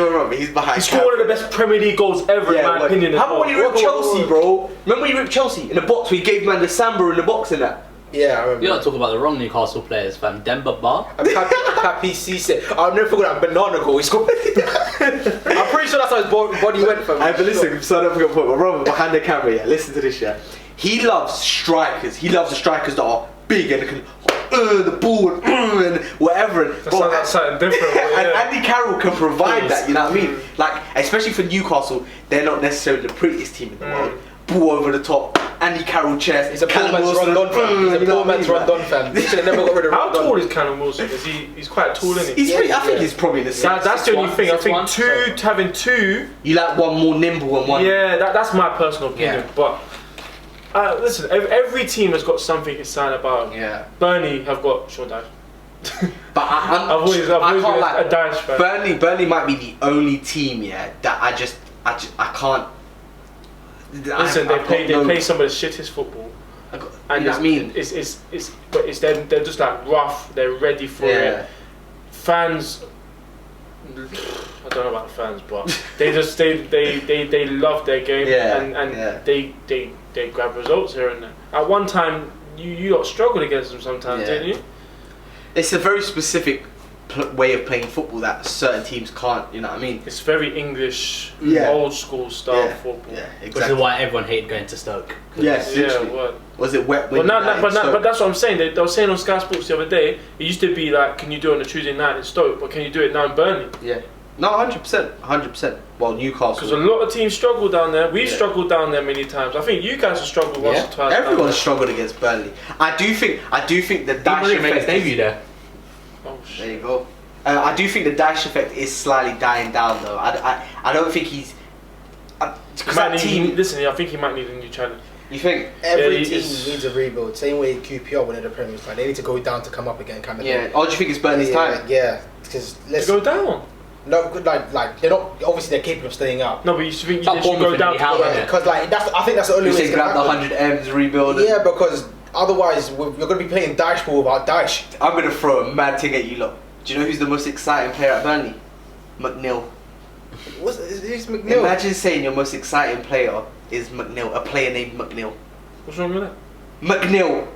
behind. He scored one of the best Premier League goals ever, in my opinion. How about when he ripped Chelsea, bro? Remember when he ripped Chelsea in the box? Where he gave man the samba in the box and that. Yeah, I remember. You're not talking about the wrong Newcastle players, fam. Demba Ba. Papi Cisse. I'll never forget that banana goal he scored. I'm pretty sure that's how his body went for me. But listen, so I don't forget to put my brother behind the camera. Yeah, listen to this. Yeah, he loves strikers. He loves the strikers that are big and can the ball and whatever. That's something different. And Andy Carroll can provide that. You know what I mean? Like especially for Newcastle, they're not necessarily the prettiest team in the world. Ball over the top, Andy Carroll chest. He's a poor man's Rondon fan. He's a poor man's Rondon fan. He should have never got rid of How tall is Callum Wilson? He's quite tall, isn't he? I think he's probably the same. That's the only thing. I think having two. You like one more nimble and one. Yeah, that's my personal opinion. But listen, every team has got something exciting about them. Yeah. Burnley have got Sean Dyche. But I've always been a Dyche fan. Burnley might be the only team, that I can't. Listen, they play some of the shittest football. And you know what I mean? They're just like rough. They're ready for it. Fans, I don't know about the fans, but they love their game and they grab results here and there. At one time, you lot struggled against them sometimes, didn't you? It's a very specific way of playing football that certain teams can't. You know what I mean? It's very English, old school style football. Yeah, exactly. Which is why everyone hated going to Stoke. Yes, what? Was it wet? But that's what I'm saying. They were saying on Sky Sports the other day. It used to be like, can you do it on a Tuesday night in Stoke, but can you do it now in Burnley? Yeah. No, 100%. Well, Newcastle. Because a lot of teams struggle down there. We've struggled down there many times. I think you guys have struggled once or twice. Everyone struggled against Burnley. I do think the dash effect. Debut there. Oh shit. There you go. I do think the dash effect is slightly dying down though. I don't think he's. Because that team. Listen, I think he might need a new challenge. You think every team needs a rebuild? Same way QPR when in the Premier League, they need to go down to come up again, kind of thing. Yeah. Oh, do you think it's Burnley's time? Yeah, because let's go down. No, like they're not. Obviously, they're capable of staying up. No, but you think they should go down? Because like I think that's the only way. You grab the 100 M's rebuild. Yeah, because otherwise you're going to be playing Daesh ball without Daesh. I'm going to throw a mad thing at you lot. Do you know who's the most exciting player at Burnley? McNeil. Who's McNeil? Imagine saying your most exciting player is McNeil, a player named McNeil. What's wrong with that? McNeil.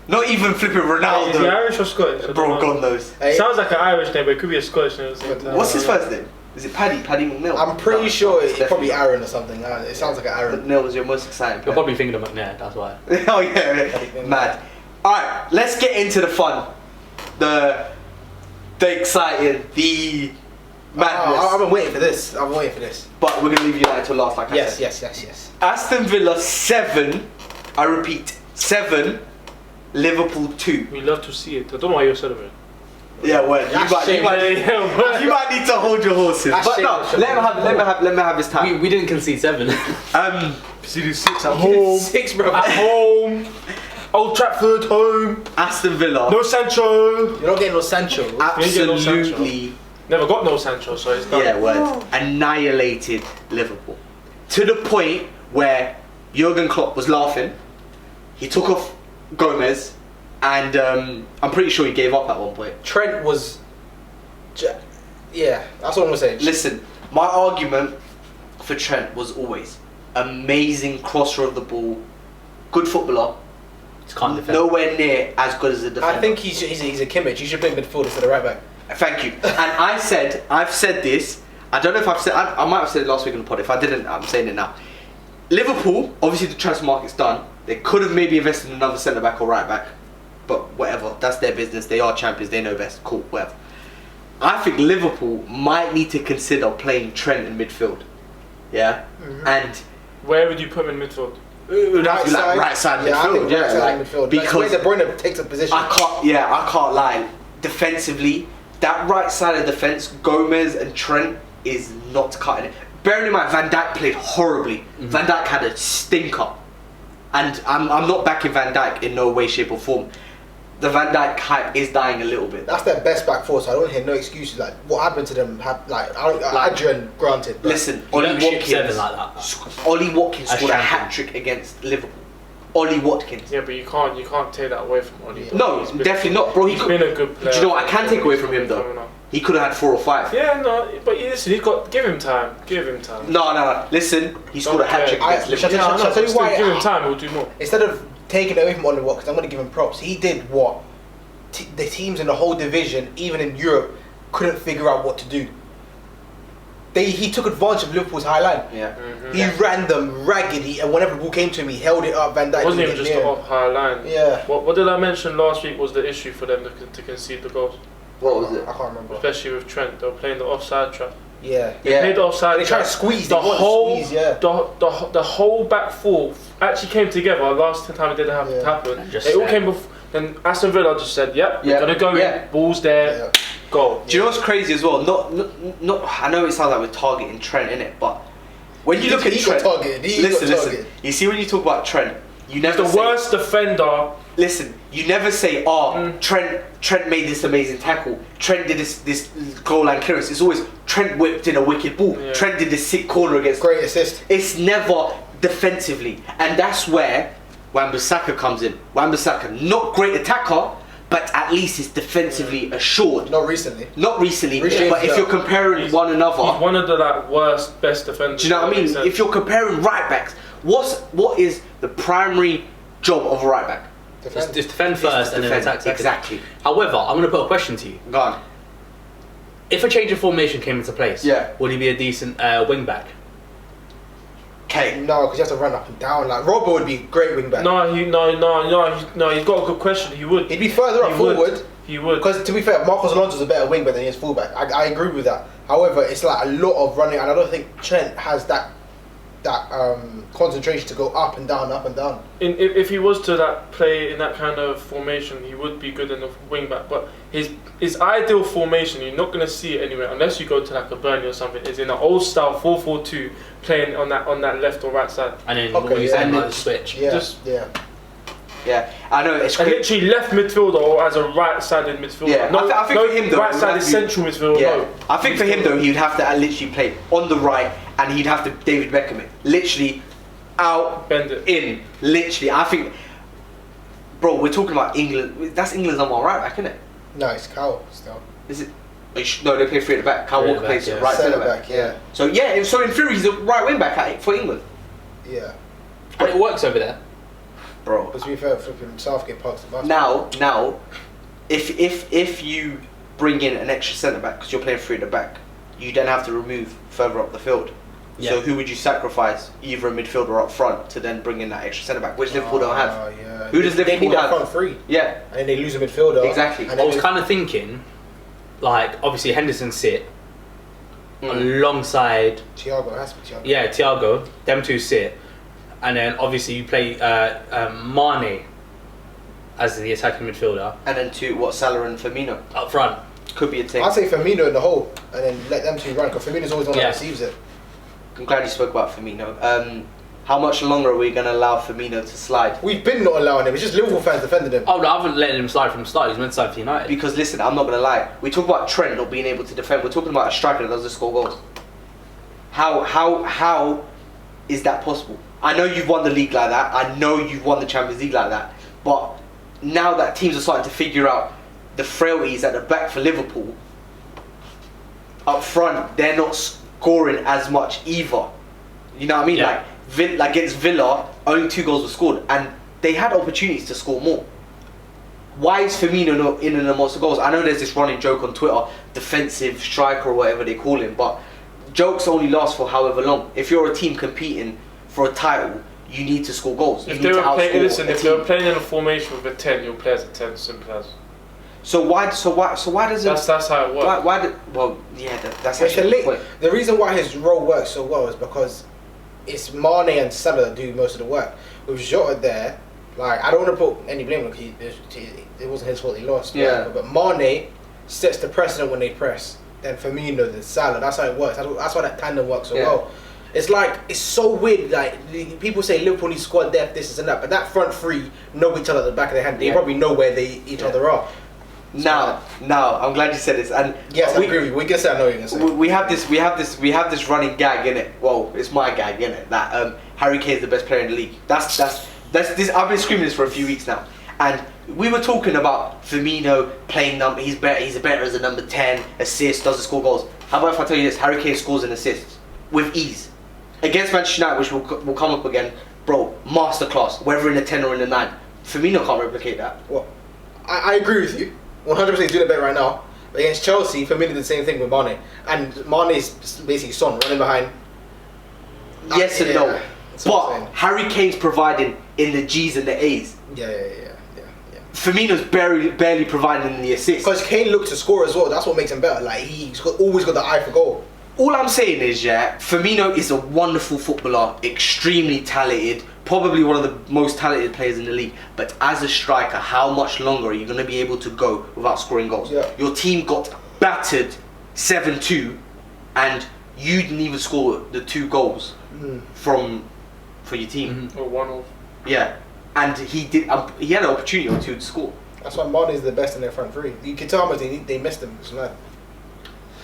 Not even flipping Ronaldo. Is he Irish or Scottish? Bro, God knows. It sounds like an Irish name, but it could be a Scottish name. What's his first name? Is it Paddy? Paddy McNeil? I'm pretty sure it's probably Aaron or something. It sounds like an Aaron. McNeil was your most exciting player. You're probably thinking of McNair, that's why. Oh yeah, mad. Alright, let's get into the fun. The exciting, the madness. I've been waiting for this. But we're going to leave United till last, like I said. Yes. Aston Villa 7, I repeat, 7, Liverpool 2. We love to see it. I don't know why you're celebrating. Yeah, well, you might need to hold your horses. That's but no, let me have his time. We didn't concede 7. Conceded 6 at home. 6, bro. At home. Old Trafford, home. Aston Villa. No Sancho. You're not getting no Sancho. Absolutely. Never got no Sancho, so it's done. Yeah, word. Annihilated Liverpool. To the point where Jurgen Klopp was laughing. He took off Gomez. And I'm pretty sure he gave up at one point. Trent was... Yeah, that's what I'm going to say. Listen, my argument for Trent was always amazing crosser of the ball, good footballer, nowhere near as good as a defender. I think he's a Kimmich. He should play midfield instead of right back. Thank you. And I've said this, I don't know if I've said, I might have said it last week on the pod. If I didn't, I'm saying it now. Liverpool, obviously the transfer market's done. They could have maybe invested in another centre-back or right-back. But whatever, that's their business. They are champions. They know best. Cool, whatever. I think Liverpool might need to consider playing Trent in midfield. Yeah, and where would you put him in midfield? It would have to be like right side midfield. Midfield. Because De Bruyne takes a position. I can't lie. Defensively, that right side of defence, Gomez and Trent is not cutting it. Bearing in mind, Van Dijk played horribly. Van Dijk had a stinker, and I'm not backing Van Dijk in no way, shape or form. The Van Dijk hype is dying a little bit. That's their best back four, so I don't hear no excuses. Like, what happened to them? Adrian, granted. Listen, Ollie Watkins scored a hat-trick against Liverpool. Ollie Watkins. Yeah, but you can't take that away from Ollie. No, definitely not, bro. He's been a good player. Do you know what I can take away from him though? He could have had 4 or 5. Yeah, no, but listen, give him time. No. Listen, he scored a hat-trick against Liverpool. I'll tell you why. Give him time, he'll do more. Instead of taking it away from Ollie Watkins, I'm going to give him props. He did what the teams in the whole division, even in Europe, couldn't figure out what to do. He took advantage of Liverpool's high line. Yeah. He ran them raggedy, and whenever the ball came to him, he held it up. Van Dijk it wasn't even just the off high line. Yeah. What did I mention last week was the issue for them to concede the goals? What was it? I can't remember. Especially with Trent, they were playing the offside trap. Yeah. They played the offside trap. They tried to squeeze. The whole back four actually came together. Last time it didn't have to happen. They all came before. Then Aston Villa just said, "Yep, we're gonna go in. Balls there, go." Do you know what's crazy as well? Not. I know it sounds like we're targeting Trent, innit? But when you look at Trent, listen. You see, when you talk about Trent, you never. He's the worst defender. Listen, you never say, Trent made this amazing tackle. Trent did this goal line clearance. It's always Trent whipped in a wicked ball. Yeah. Trent did this sick corner against. Great assist. It's never defensively, and that's where Wan-Bissaka comes in. Wan-Bissaka, not great attacker, but at least is defensively assured. Not recently, but if you're comparing one another, he's one of the worst, best defenders. Do you know what I mean? If you're comparing right backs, what is the primary job of a right back? Just defend first and then attack second. Exactly. However, I'm going to put a question to you. Go on. If a change of formation came into place, would he be a decent wing back? Okay. No, because you have to run up and down. Like Robbo would be a great wing back. No, he's got a good question. He would. He'd be further up forward. He would. Because to be fair, Marcos Alonso's a better wing back than he is fullback. I agree with that. However, it's like a lot of running, and I don't think Trent has that concentration to go up and down, up and down. If he was to play in that kind of formation, he would be good in the wing back. But his ideal formation, you're not going to see it anywhere unless you go to like a Burnley or something. Is in an old style 4-4-2, playing on that left or right side. And then the switch. Yeah, I know it's great. Literally left midfielder or as a right-sided midfielder. Yeah, I think for him though, right-sided central midfielder. Yeah, no. I think for him though, he'd have to literally play on the right, and he'd have to David Beckham it, literally out, bend it in, literally. I think, bro, we're talking about England. That's England's number one right back, isn't it? No, it's Cal still. Is it? No, they play three at the back. Cal Walker plays right centre back. Yeah. So in theory, he's a right wing back for England. Yeah. And it works over there. Bro, to be fair, flipping Southgate parks the bus. Now, if you bring in an extra centre back because you're playing three at the back, you then have to remove further up the field. Yeah. So who would you sacrifice, either a midfielder or up front, to then bring in that extra centre back, which Liverpool don't have? Yeah. Who does Liverpool have? They need have? Front three. Yeah. And they lose a midfielder. Exactly. I was kind of thinking, like obviously Henderson sit alongside Thiago. It has to be Thiago. Yeah, Thiago. Them two sit. And then obviously you play Mane as the attacking midfielder. And then Salah and Firmino up front. Could be a thing. I'd say Firmino in the hole and then let them two run because Firmino's always the one that receives it. I'm glad you spoke about Firmino. How much longer are we going to allow Firmino to slide? We've been not allowing him. It's just Liverpool fans defending him. Oh no, I haven't let him slide from the start. He's meant to slide for United. Because listen, I'm not going to lie. We talk about Trent not being able to defend. We're talking about a striker that doesn't score goals. How is that possible? I know you've won the league like that. I know you've won the Champions League like that. But now that teams are starting to figure out the frailties at the back for Liverpool, up front, they're not scoring as much either. You know what I mean? Yeah. Like against Villa, only 2 goals were scored, and they had opportunities to score more. Why is Firmino not in the most goals? I know there's this running joke on Twitter, defensive striker or whatever they call him, but jokes only last for however long. If you're a team competing for a title, you need to score goals. If they were playing in a formation with a 10, you'll play as a 10, simple as. So why does it? That's how it works. That's actually the point. The reason why his role works so well is because it's Mane and Salah that do most of the work. With Jota there, like I don't want to put any blame on him. It wasn't his fault he lost. Yeah. But Mane sets the precedent when they press. Then Firmino, then Salah. That's how it works. That's why that tandem works so well. It's so weird. Like people say Liverpool needs squad depth, this and that, but that front three know each other at the back of their hand. They probably know where each other are. Now, I'm glad you said this. And yes, I agree with you. We can say I know you're gonna say. We have this running gag in it. Well, it's my gag in it that Harry Kane is the best player in the league. That's this. I've been screaming this for a few weeks now, and we were talking about Firmino playing number. He's better as a number 10, assist, doesn't score goals. How about if I tell you this? Harry Kane scores an assist with ease against Manchester United, which will come up again, bro. Masterclass, whether in the 10 or in the 9. Firmino can't replicate that. Well, I agree with you. 100% he's doing it better right now. But against Chelsea, Firmino did the same thing with Mane. And Mane is basically Son running behind. Yes and no. But Harry Kane's providing in the G's and the A's. Yeah. Firmino's barely providing in the assists. Because Kane looks to score as well. That's what makes him better. Like he's always got the eye for goal. All I'm saying is, Firmino is a wonderful footballer, extremely talented, probably one of the most talented players in the league. But as a striker, how much longer are you going to be able to go without scoring goals? Yeah. Your team got battered 7-2, and you didn't even score the 2 goals for your team. Or 1-0. Yeah, and he did. He had an opportunity or 2 to score. That's why Mane is the best in their front three. You can tell how much they missed him. It's mad.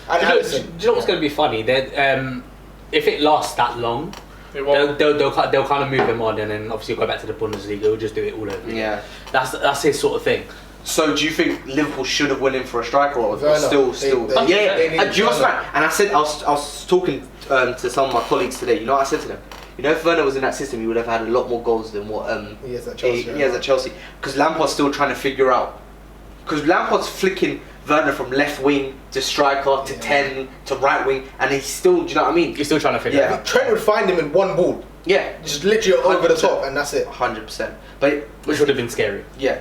Do you know what's going to be funny? If it lasts that long, they'll kind of move him on, and then obviously go back to the Bundesliga. He'll just do it all over. Yeah, that's his sort of thing. So do you think Liverpool should have went in for a striker, or still? They And I was talking to some of my colleagues today. You know what I said to them? You know, if Werner was in that system, he would have had a lot more goals than what he has at Chelsea. He has at Chelsea. Because Lampard's still trying to figure out. Because Lampard's flicking Werner from left wing to striker to 10 to right wing, and he's still, do you know what I mean? He's still trying to figure it out. Trent would find him in one ball. Yeah. Just literally over the top, and that's it. 100%. But which would have been scary. Yeah.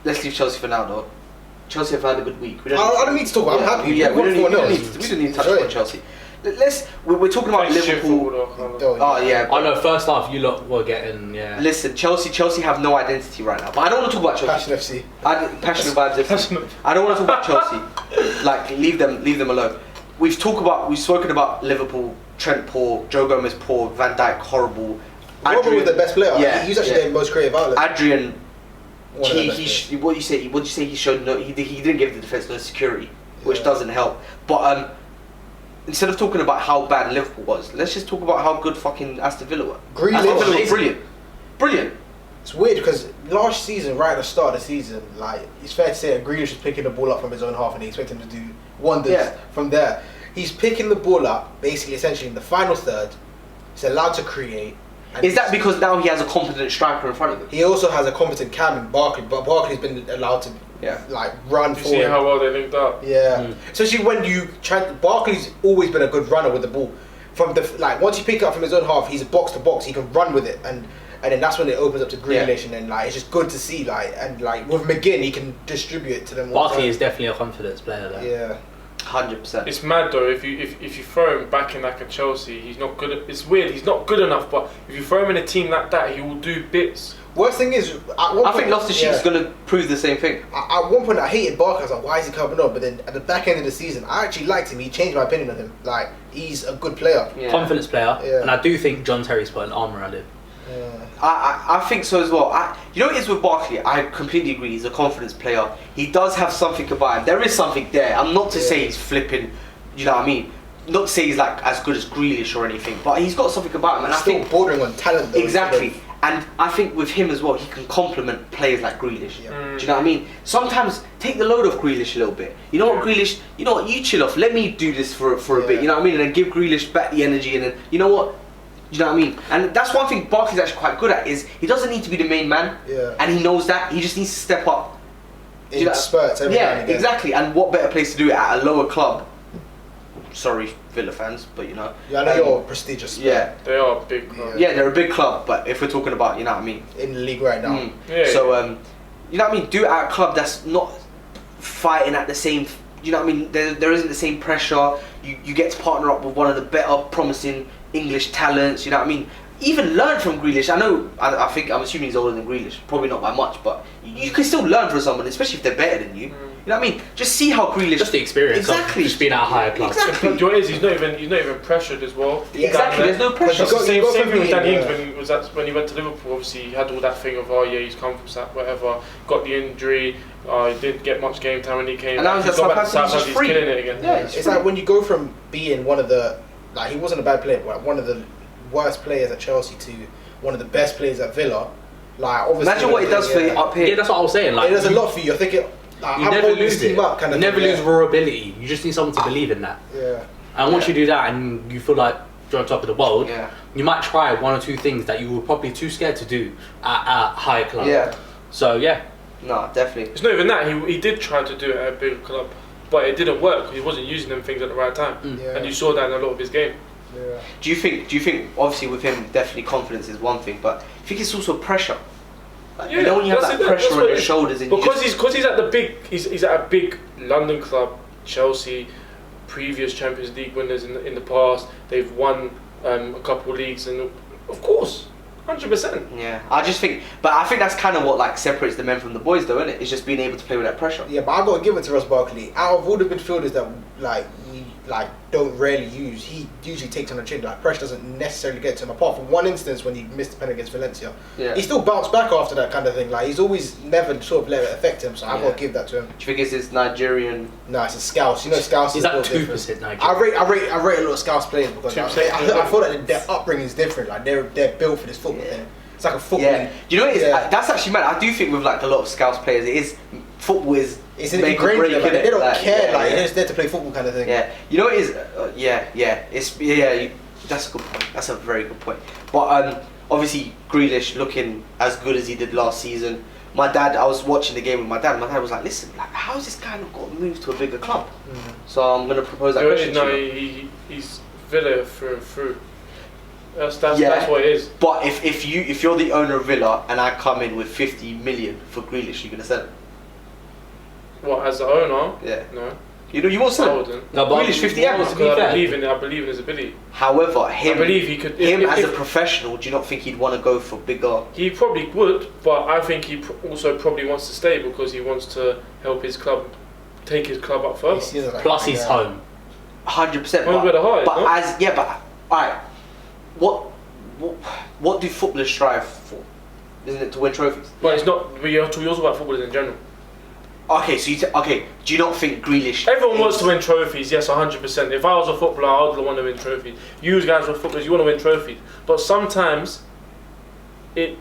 Let's leave Chelsea for now, though. Chelsea have had a good week. I don't need to talk about it. I'm happy. Yeah, we don't need to touch on Chelsea. We're talking about Liverpool. I know. First half, you lot were getting Listen, Chelsea have no identity right now. But I don't want to talk about Chelsea. Passion FC. Passionate vibes FC. I don't want to talk about Chelsea. Like leave them alone. We've spoken about Liverpool. Trent poor, Joe Gomez poor, Van Dijk horrible. Adrian was the best player. Yeah, he was actually the most creative outlet. Adrian. What do you say? He showed no. He didn't give the defense no security, which doesn't help. But instead of talking about how bad Liverpool was, let's just talk about how good fucking Aston Villa were. Grealish, brilliant. It's weird because last season, right at the start of the season, like it's fair to say that Grealish was picking the ball up from his own half, and he expected him to do wonders from there. He's picking the ball up, basically, essentially in the final third. He's allowed to create. Is that because now he has a competent striker in front of him? He also has a competent cam in Barkley, but Barkley's been allowed to run forward. You see how well they linked up? Yeah, especially when Barkley's always been a good runner with the ball. From once you pick it up from his own half, he's a box to box. He can run with it, and then that's when it opens up to Grealish, and then it's just good to see with McGinn he can distribute it to them. Barkley is definitely a confidence player though. Yeah. 100%. It's mad though. If you throw him back in like a Chelsea, he's not good. It's weird. He's not good enough. But if you throw him in a team like that, he will do bits. Worst thing is, I think Loftus-Cheek's going to prove the same thing. At one point, I hated Barker. I was like, why is he coming up? But then at the back end of the season, I actually liked him. He changed my opinion on him. Like, he's a good player. Yeah. Confidence player. Yeah. And I do think John Terry's put an arm around him. Yeah. I think so as well. You know what it is with Barkley? I completely agree. He's a confidence player. He does have something about him. There is something there. I'm not to say he's flipping. You know what I mean? Not to say he's like as good as Grealish or anything, but he's got something about him. And he's still bordering on talent though. Exactly. And I think with him as well, he can complement players like Grealish. Yeah. Do you know what I mean? Sometimes take the load off Grealish a little bit. You know what, Grealish? You know what? You chill off. Let me do this for a bit. You know what I mean? And then give Grealish back the energy. And then you know what? You know what I mean? And that's one thing Barkley's actually quite good at is he doesn't need to be the main man. Yeah. And he knows that. He just needs to step up. In spurts every now and again. Exactly. And what better place to do it at a lower club? Sorry, Villa fans, but you know. Yeah, I know you're prestigious. Yeah. They are a big club. Yeah, they're a big club, but if we're talking about, you know what I mean? In the league right now. So, you know what I mean? Do it at a club that's not fighting at the same, you know what I mean? There isn't the same pressure. You get to partner up with one of the better promising English talents, you know what I mean? Even learn from Grealish. I'm assuming he's older than Grealish, probably not by much, but you can still learn from someone, especially if they're better than you. You know what I mean? Just see how Grealish. Just the experience. Exactly. Of just being at a higher class. Exactly. What it is, he's not even pressured as well. Exactly. There's no pressure. It's the same thing with Danny Ings when he went to Liverpool. Obviously, he had all that thing of he's come from whatever, got the injury. He didn't get much game time when he came. And now he's got back to Southampton. He's killing it again. Yeah, it's like when you go from being one of the he wasn't a bad player, but one of the worst players at Chelsea to one of the best players at Villa. Like, obviously, imagine what it does for you up here. Yeah, that's what I was saying. Like, it does a lot for you. You're thinking. You never lose it. You never lose raw ability. You just need someone to believe in that. Yeah. And once you do that, and you feel like you're on top of the world, you might try one or two things that you were probably too scared to do at higher club. Yeah. So yeah. No, definitely. It's not even that. He did try to do it at a bigger club, but it didn't work because he wasn't using them things at the right time. And you saw that in a lot of his game. Yeah. Do you think obviously with him definitely confidence is one thing, but I think it's also pressure. Like, you know when you have that pressure on your shoulders and because he's at the big he's at a big London club, Chelsea, previous Champions League winners in the past. They've won a couple of leagues, and of course, 100%. Yeah, I think that's kind of what like separates the men from the boys, though, isn't it? It's just being able to play with that pressure. Yeah, but I got to give it to Ross Barkley. Out of all the midfielders that we don't rarely use, he usually takes on the chin. Like, pressure doesn't necessarily get to him. Apart from one instance when he missed the penalty against Valencia, he still bounced back after that kind of thing. Like, he's always never sort of let it affect him. So I got to give that to him. Do you think it's his Nigerian? No, it's a Scouse. You know, Scouse is that 2% Nigerian. I rate a lot of Scouse players because I feel like their upbringing is different. Like they're built for this football thing. It's like a football. Yeah. Do you know what it is? That's actually mad. I do think with like a lot of Scouse players, it is football is. It's ingrained in them. They don't care. They're just there to play football kind of thing. Yeah. You know what it is? That's a good point. That's a very good point. But obviously Grealish looking as good as he did last season. My dad, I was watching the game with my dad. My dad was like, "Listen, like, how's this guy not got moved to a bigger club?" So I'm gonna propose that question. No, he's Villa through and through. That's what it is. But if you're the owner of Villa and I come in with 50 million for Grealish, you're gonna sell him? What, as the owner? Yeah. No. You won't sell him. No, but Grealish 50 M. I believe in his ability. However, I believe he could. As a professional, do you not think he'd want to go for bigger? He probably would, but I think he also probably wants to stay because he wants to help his club, take his club up further. Plus, he's home. 100%. Home with a heart, but no? Alright, what do footballers strive for? Isn't it to win trophies? But it's not. You're also about footballers in general. Okay, so do you not think Grealish? Everyone wants to win trophies, yes, 100%. If I was a footballer, I would want to win trophies. You guys are footballers, you want to win trophies. But sometimes, you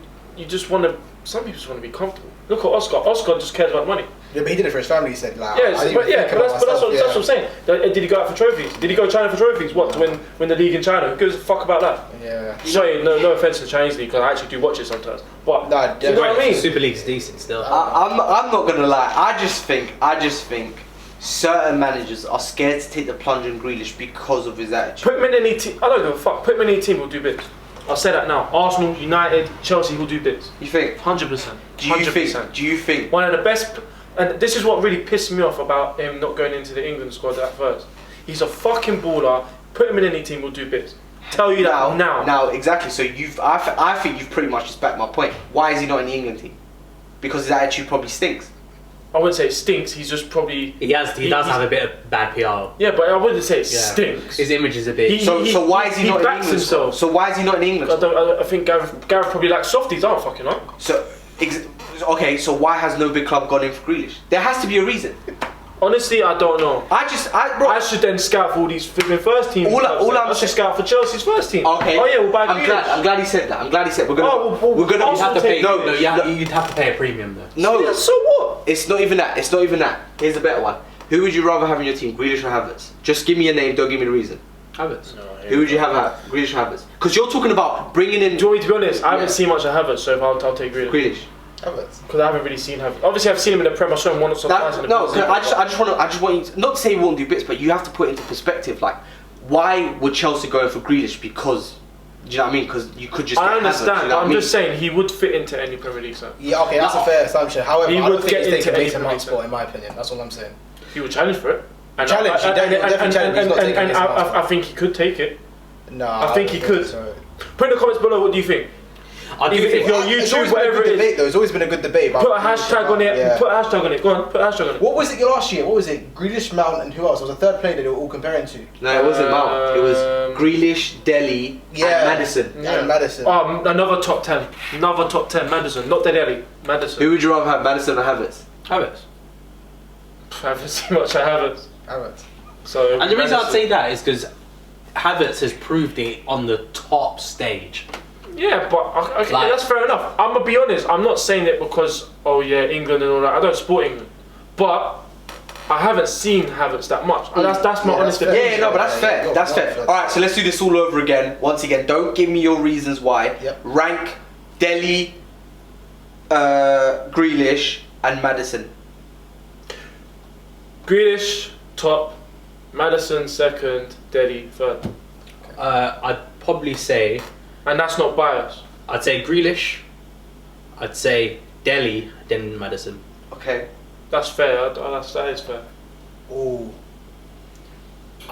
just want to. Some people just want to be comfortable. Look at Oscar. Oscar just cares about money. Yeah, but he did it for his family. He said, like, but that's what I'm saying. Did he go out for trophies? Did he go to China for trophies? What, to win the league in China? Who gives a fuck about that? Yeah. Sorry, no offense to the Chinese league, because I actually do watch it sometimes. But no, you know what I mean? Super League's decent still. I'm not gonna lie. I just think certain managers are scared to take the plunge in Grealish because of his attitude. Put him in any team. I don't give a fuck. Put him in any team, he'll do bits. I'll say that now. Arsenal, United, Chelsea, he'll do bits. You think? 100%. Do you think? One of the best. And this is what really pissed me off about him not going into the England squad at first. He's a fucking baller. Put him in any team, we'll do bits. Tell you that now. Now, exactly. So I think you've pretty much just backed my point. Why is he not in the England team? Because his attitude probably stinks. I wouldn't say it stinks. He's just probably. He does have a bit of bad PR. Yeah, but I wouldn't say it stinks. His image is a bit. So why is he not in backs England? himself. So why is he not in England? I think Gareth probably likes softies. I don't fucking know. Okay, so why has no big club gone in for Grealish? There has to be a reason. Honestly, I don't know. I should then scout for all these first team. I should scout for Chelsea's first team. Okay. Oh yeah, we'll buy Grealish. I'm glad he said that. We're gonna. You'd have to pay. You'd have to pay a premium though. No. Yeah, so what? It's not even that. Here's a better one. Who would you rather have in your team, Grealish or Havertz? Just give me a name. Don't give me the reason. Havertz. No, Who would you have Grealish or Havertz? Because you're talking about bringing in. Do you want me to be honest? I haven't seen much of Havertz, so I'll take Grealish. Because I haven't really seen Havertz. Obviously, I've seen him in the Prem. I saw him once or twice in the No, I just want you to, not to say he won't do bits, but you have to put into perspective. Like, why would Chelsea go for Grealish? Because, do you know what I mean? Because you could just. I understand. Havertz, you know I'm just saying he would fit into any Premier League side. Yeah, okay, that's a fair assumption. However, he I would don't think get he's into taking any Mason Premier Mount's League spot, in my opinion. That's all I'm saying. He would challenge for it. He definitely challenge. He's not taking Mason Mount's spot. I think he could take it. No, I think he could. Put in the comments below. What do you think? If you're on YouTube, whatever it is, it's always been a good debate. Put a hashtag on it. Yeah. Put a hashtag on it. Go on. Put a hashtag on it. What was it last year? What was it? Grealish, Mount, and who else? There was a third player that they were all comparing to. No, it wasn't Mount. It was Grealish, Dele, and Maddison. Yeah, and Maddison. Another top 10. Another top 10. Maddison, not Dele. Maddison. Who would you rather have, Maddison or Havertz? Havertz. I haven't seen much of Havertz. So. And the reason I'd say that is because Havertz has proved it on the top stage. Yeah, but okay, that's fair enough. I'm gonna be honest. I'm not saying it because England and all that. I don't support England, but I haven't seen Havertz that much. And that's my honest opinion. Yeah, no, but that's fair. That's fair. All right, so let's do this all over again. Once again, don't give me your reasons why. Yep. Rank Dele, Grealish, and Maddison. Grealish top, Maddison second, Dele third. I'd probably say. And that's not biased. I'd say Grealish. I'd say Dele, then Maddison. Okay. That's fair. That is fair. Ooh. You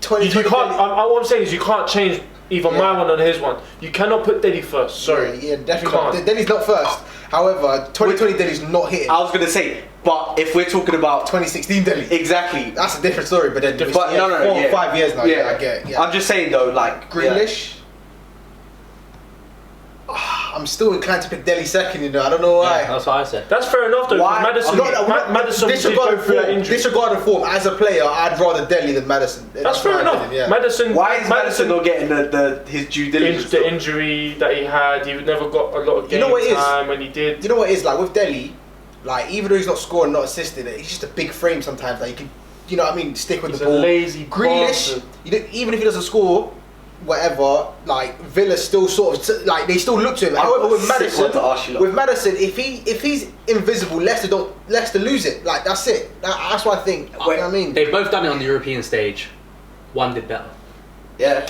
can't. What I'm saying is you can't change either my one or his one. You cannot put Dele first. Sorry. Yeah, definitely not. Dele's not first. However, 2020 Dele's not hitting. I was gonna say, but if we're talking about 2016 Dele, exactly, that's a different story. But then, no, 4 or 5 years now. Yeah, I get it. Yeah. I'm just saying though, like Grealish. I'm still inclined to pick Dele second, you know. I don't know why. Yeah, that's what I said. That's fair enough though. Why? Madison disregarding form, as a player, I'd rather Dele than Madison. That's fair enough. Opinion, yeah. Madison. Why is Madison not getting his due diligence? The injury that he had, he never got a lot of game time when he did. You know what it is like with Dele, like even though he's not scoring, not assisting, he's just a big frame sometimes. Like you can, you know what I mean, stick with the ball. Lazy Grealish, even if he doesn't score, whatever, like Villa still sort of like they still look to him. However, with Maddison, if he's invisible, Leicester lose it. Like that's it. That's what I think. You know what I mean, they've both done it on the European stage. One did better. Yeah,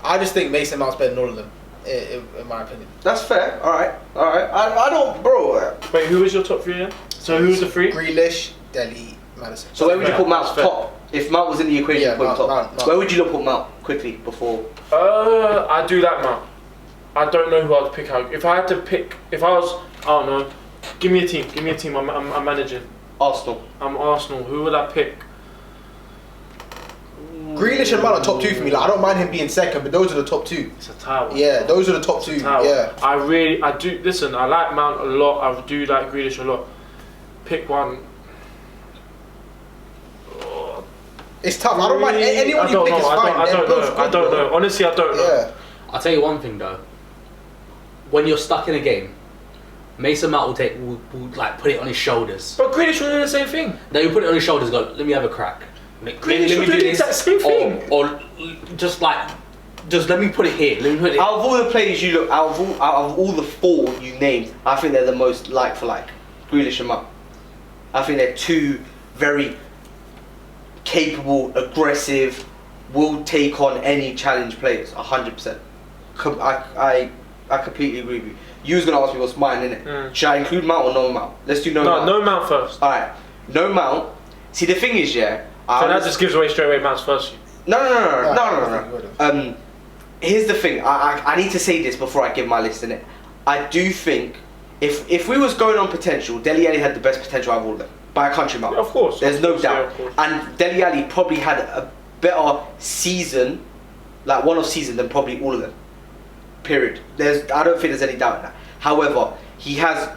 I just think Mason Mount's better than all of them, in my opinion. That's fair. All right. I don't, bro. Wait, who was your top three then? So who was the three? Grealish, Dele, Maddison. So where would you put Mount top? If Mount was in the equation, you put him top. Mount. Where would you put Mount quickly before? I do like Mount. I don't know who I'd pick out. If I had to pick, if I was, I don't know. Give me a team. I'm managing. Arsenal. I'm Arsenal. Who would I pick? Grealish and Mount are top two for me. Like I don't mind him being second, but those are the top two. It's a tower. Yeah, those are the top two. Yeah. I do. Listen, I like Mount a lot. I do like Grealish a lot. Pick one. It's tough. I don't mind anyone you pick is fine. I don't know. Honestly, I don't know. Yeah. I'll tell you one thing though. When you're stuck in a game, Mason Mount will like put it on his shoulders. But Grealish will do the same thing. No, you put it on his shoulders. Go. Let me have a crack. Grealish will do the exact same thing. Or just let me put it here. Let me put it. Out of all the players you look, out of all the four you named, I think they're the most like for like. Grealish and Mount. I think they're two very capable, aggressive, will take on any challenge players, 100%. I completely agree with you. You was gonna ask me what's mine, innit? Should I include Mount or no Mount? Let's do no Mount. No Mount first. Alright, no Mount. See, the thing is, yeah. So that just gives away straight away Mount's first. No. Here's the thing. I need to say this before I give my list, innit? I do think if we was going on potential, Dele Alli had the best potential out of all of them. By a country mile. Of course. There's no doubt. Of course. And Dele Alli probably had a better season, like one-off season, than probably all of them. Period. I don't think there's any doubt in that. However, he has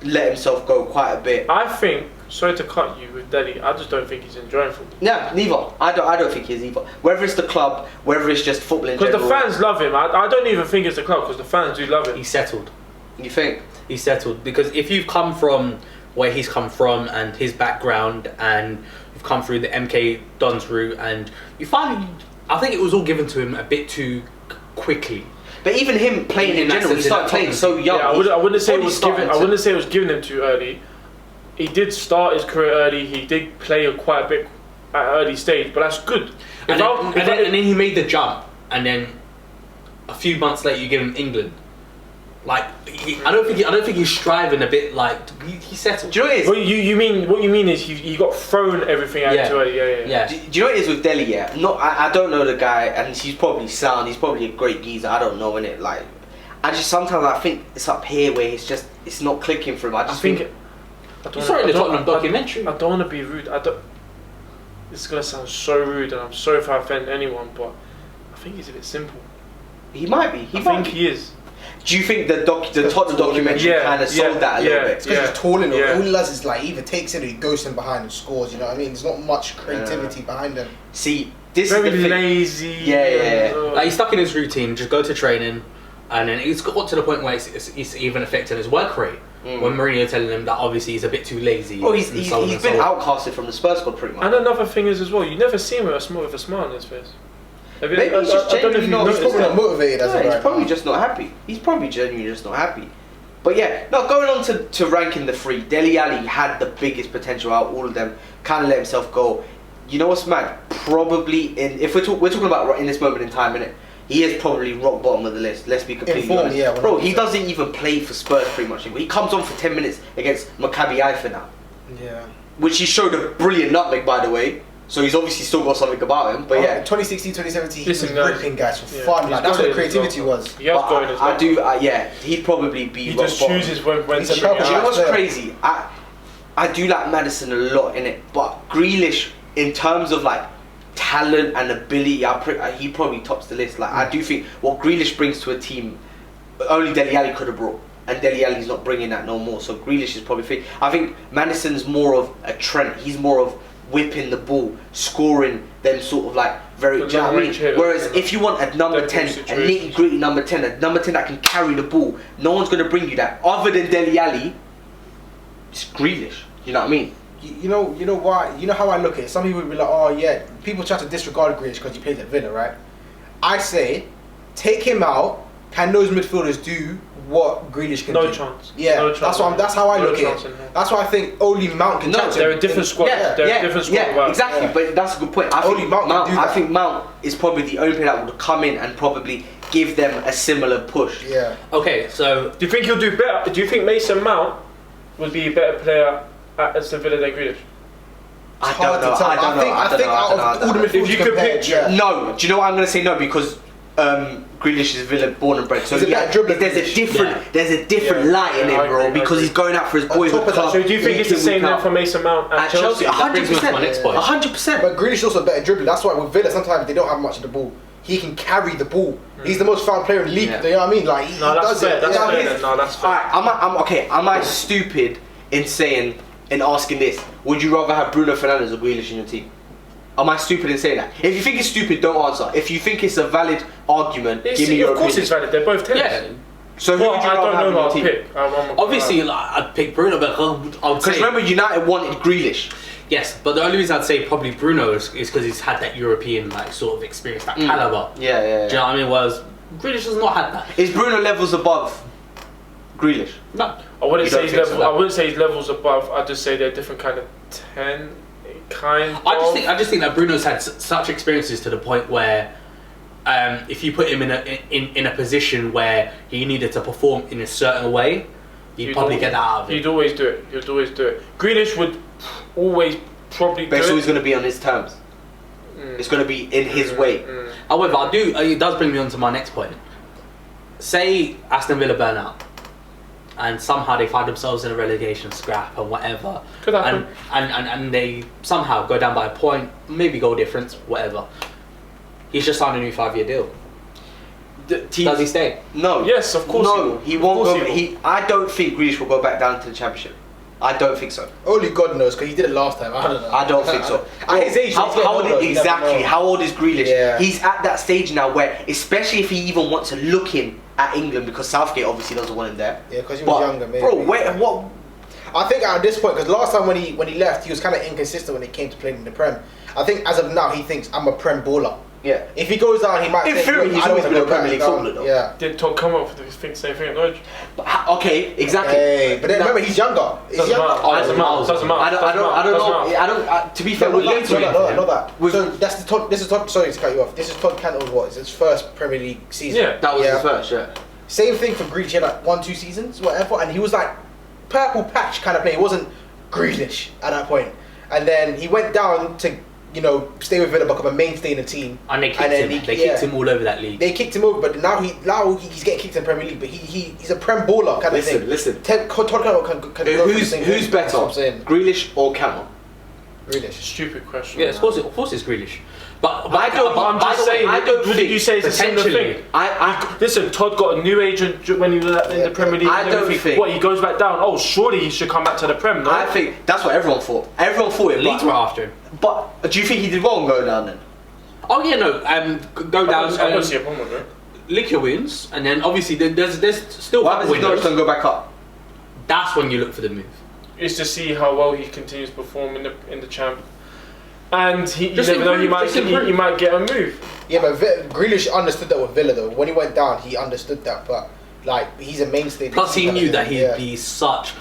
let himself go quite a bit. I think, sorry to cut you with Dele, I just don't think he's enjoying football. Yeah, neither. I don't think he is either. Whether it's the club, whether it's just football in general. Because the fans love him. I don't even think it's the club, because the fans do love him. He's settled. You think? He's settled. Because if you've come from where he's come from and his background, and you've come through the MK Dons route, and you finally, I think it was all given to him a bit too quickly. But even him playing in general, he started playing so young. Yeah, I wouldn't say it was given him too early. He did start his career early. He did play quite a bit at an early stage, but that's good. And then he made the jump, and then a few months later you give him England. Like I don't think he's striving a bit. Like he settled. Do you know what it is? What you mean is he got thrown everything out too early. Yeah. Do you know what it is with Dele? Yeah, I don't know the guy, and he's probably sound. He's probably a great geezer. I don't know, innit? Like, sometimes I think it's up here where it's not clicking for him. I think. You saw it in the Tottenham documentary. I don't want to be rude. This is gonna sound so rude, and I'm sorry if I offend anyone, but I think he's a bit simple. He might be. I think he is. Do you think the Tottenham documentary kind of sold that a little bit? It's because he's tall enough. All he does is like either takes it or he goes in behind and scores. You know what I mean? There's not much creativity behind him. See, this very is the thing. lazy. Yeah. Like he's stuck in his routine. Just go to training, and then it's got to the point where it's even affecting his work rate. When Mourinho telling him that obviously he's a bit too lazy. Well, he's been outcasted from the Spurs squad pretty much. And another thing is as well, you never see him with a smile on his face. Maybe he's just genuinely not. He's probably not motivated as he's probably just not happy. He's probably genuinely just not happy. But yeah, no. Going on to ranking the three, Dele Alli had the biggest potential out of all of them. Kind of let himself go. You know what's mad? Probably if we're talking about in this moment in time, innit? He is probably rock bottom of the list. Let's be completely honest. Yeah, bro, he doesn't even play for Spurs pretty much. He comes on for 10 minutes against Maccabi Haifa now. Yeah. Which he showed a brilliant nutmeg, by the way. So he's obviously still got something about him. But yeah, 2016, 2017, he was ripping guys for fun. Like, that's what what creativity was. He has going as well. He'd probably be. He just chooses when to. You know what's crazy? I do like Maddison a lot in it, but Grealish, in terms of like talent and ability, he probably tops the list. Like I do think what Grealish brings to a team, only Dele Alli could have brought, and Dele Alli's not bringing that no more. So Grealish is probably fit. I think Maddison's more of a Trent. He's more of whipping the ball, scoring them sort of like very. Do you know what I mean? Whereas if you want a number 10, a nitty gritty number 10, a number 10 that can carry the ball, no one's gonna bring you that other than Dele Alli. It's Grealish. You know what I mean? You know why? You know how I look at it. Some people will be like, oh yeah, people try to disregard Grealish because he plays at Villa, right? I say, take him out. Can those midfielders do what Grealish can do? No chance. Yeah, no chance. that's how I look at it. That's why I think only Mount can catch him. They're a different squad. They're a different squad. Yeah, exactly. But that's a good point. I think Mount is probably the only player that would come in and probably give them a similar push. Yeah. Okay, so do you think he'll do better? Do you think Mason Mount would be a better player at Aston Villa than Grealish? I don't know. I think out of all the midfielders you could pick, no. Do you know what I'm going to say? No, because Grealish is Villa born and bred. So there's a different light in it, bro. Because he's going out for his boys. So do you think it's the same then for Mason Mount at Chelsea? 100%. 100%. But Grealish is also a better dribbler. That's why with Villa sometimes they don't have much of the ball. He can carry the ball. He's the most found player in the league. You know what I mean? Like he does it. That's fair. No, that's fair. Alright, am I stupid in saying in asking this? Would you rather have Bruno Fernandes or Grealish in your team? Am I stupid in saying that? If you think it's stupid, don't answer. If you think it's a valid argument, give me your opinion. Of course it's valid. They're both 10s. Yeah. So who would you rather have in your team? Pick. Obviously, I'd pick Bruno, but I would say... Because remember, United wanted Grealish. Yes, but the only reason I'd say probably Bruno is because he's had that European sort of experience, that caliber. Yeah. Do you know what I mean? Whereas Grealish has not had that. Is Bruno levels above Grealish? No. I wouldn't say he's levels above. I'd just say they're different kind of 10. I just think that Bruno's had such experiences to the point where if you put him in a position where he needed to perform in a certain way, you'd probably get that out of him. He'd always do it. Grealish would always probably but it's always going to be on his terms. It's going to be in his way. However, it does bring me on to my next point. Say Aston Villa burn out and somehow they find themselves in a relegation scrap or whatever, could happen. And they somehow go down by a point, maybe goal difference, whatever. He's just signed a new 5-year deal. Does he stay? No. Yes, of course. No, he won't go. I don't think Grealish will go back down to the Championship. I don't think so. Only God knows, because he did it last time. I don't know. I don't think so. At his age, how old is Grealish? Yeah. He's at that stage now where, especially if he even wants to look in at England, because Southgate obviously doesn't want him there. Yeah, because he was younger, maybe. Bro, what? I think at this point, because last time when he left, he was kind of inconsistent when it came to playing in the Prem. I think as of now, he thinks I'm a Prem baller. Yeah. If he goes down, he might. In theory, he's always been a Premier League footballer, though. Yeah. Did Todd come up with the same thing at Norwich? Okay, exactly. Hey, but then remember, he's younger. Doesn't matter. I don't know. To be fair, we'll get to it. Not that. So that's the Todd. This is Todd. Sorry to cut you off. This is Todd Cantwell's what? It's his first Premier League season. Yeah, that was his first. Yeah. Same thing for Grealish. He had 1-2 seasons, whatever, and he was like purple patch kind of player. He wasn't Grealish at that point, and then he went down to stay with Villa, become a mainstay in the team. And they kicked him. They kicked him all over that league. They kicked him over, but now he's getting kicked in the Premier League. But he's a Prem baller kind of thing. Listen. Todd Cantwell can who's better, Grealish or Cantwell? Grealish. Stupid question. Yeah, of course it's Grealish. But I'm just saying. What did you say is a similar thing? Listen, Todd got a new agent when he was in the Premier League. I don't think. What, he goes back down? Oh, surely he should come back to the Prem. No? I think that's what everyone thought. Everyone thought it. Leeds were after him. But do you think he did wrong going down then? Oh yeah, no. Go down. I don't see a problem with it. Lick your wins, and then obviously there's still. What happens if Norwich don't go back up? That's when you look for the move. It's to see how well he continues to perform in the champ. And you never know, he might get a move. Yeah, but Grealish understood that with Villa though. When he went down, he understood that, but he's a mainstay. Plus, he knew that he'd be such.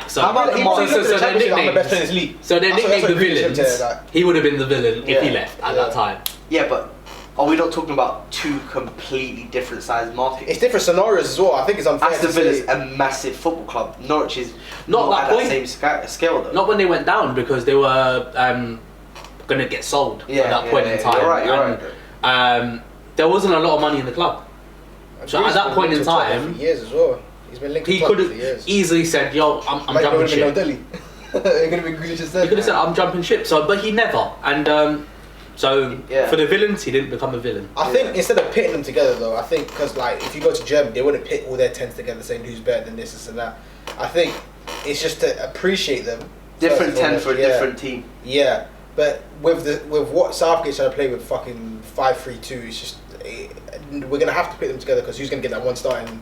So I'm the best player in this league. So they nicknamed the villains. He would have been the villain if he left at that time. Yeah, but are we not talking about two completely different sized markets? It's different scenarios as well. I think it's unfair. Aston Villa's a massive football club. Norwich is not at that same scale though. Not when they went down, because they were going to get sold at that point in time. You're right. There wasn't a lot of money in the club. So at that point in time, for years as well. He's been linked to he could have easily said, "Yo, I'm jumping ship." He could have said, "I'm jumping ship." So, but he never. And for the villains, he didn't become a villain. I think instead of pitting them together, though, I think because if you go to Germany, they wouldn't pit all their 10s together, saying who's better than this and that. I think it's just to appreciate them. Different 10 for a different team. Yeah. But with what Southgate's trying to play with fucking 5-3-2, it's just we're gonna have to put them together because who's gonna get that one start? You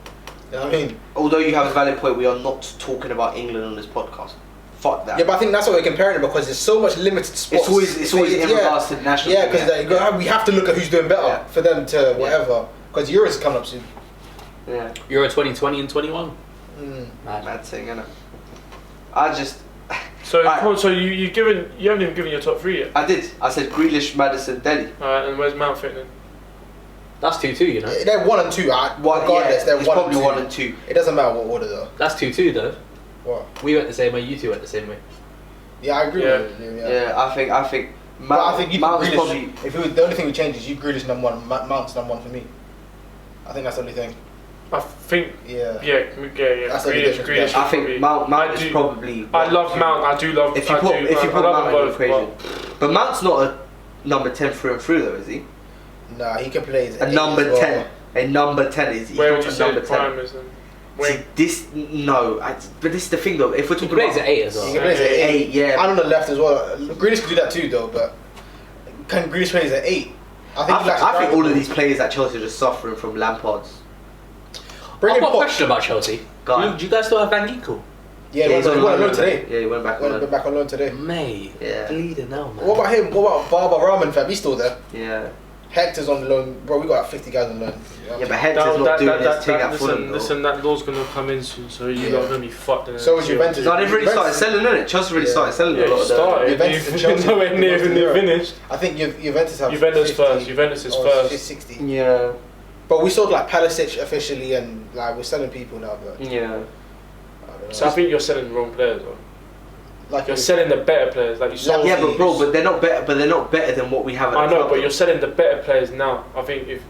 know what I mean? Although you have a valid point, we are not talking about England on this podcast. fuck that. Yeah, but I think that's what we're comparing it because there's so much limited spots. It's always in regards to the national. Yeah, because we have to look at who's doing better for them to whatever. Because Euros is coming up soon. Yeah. Euro 2020 and 21. Mad thing, innit? I just. So you haven't even given your top 3 yet. I did. I said Grealish, Maddison, Dele. Alright, and where's Mount fitting in? That's 2-2, you know. They're 1 and 2. Regardless, they're it's 1 probably and 2. 1 and 2. It doesn't matter what order though. That's 2-2 though. What? We went the same way. You two went the same way. Yeah, I agree with you. Yeah, I think. But I think you Mount is Grealish, probably. if it was, the only thing we change is you Grealish number 1, Mount's number 1 for me. I think that's the only thing. I think. Yeah. That's Grealish. I think Mount is probably. I love Mount. I do love. If you put Mount in the equation, but Mount's not a number 10 through and through though, is he? Nah, he can play as a number 10. A number 10 is. Where would you say prime is then? See, this but this is the thing though. If we're talking about, he plays at 8 as well. He can play as an 8, yeah. And on the left as well. Grealish could do that too though, but can Grealish play as an 8? I think all of these players at Chelsea are just suffering from Lampard's. I've got a question about Chelsea. Do you guys still have Van Ginkel? Yeah, he went on loan today. Yeah, he went back on loan today. Mate, bleeding now, man. What about him? What about Baba Rahman, fam? He's still there. Yeah. Hector's on loan. Bro, we got like 50 guys on loan. Yeah, but Hector's not doing this thing at Fulham. Listen, that law's going to come in soon, so you're not going to be fucked. So is Juventus. No, they've really started selling, innit? Chelsea really started selling a lot of them. Juventus and Chelsea. Nowhere near finished. I think Juventus have Juventus first. Juventus is first. 60. Yeah. But we sold like Pulisic officially, and like we're selling people now. But yeah. So I think you're selling the wrong players, though. Like you're selling the better players, like you sold. Yeah, but bro, but they're not better. But they're not better than what we have. I know, but you're selling the better players now. I think if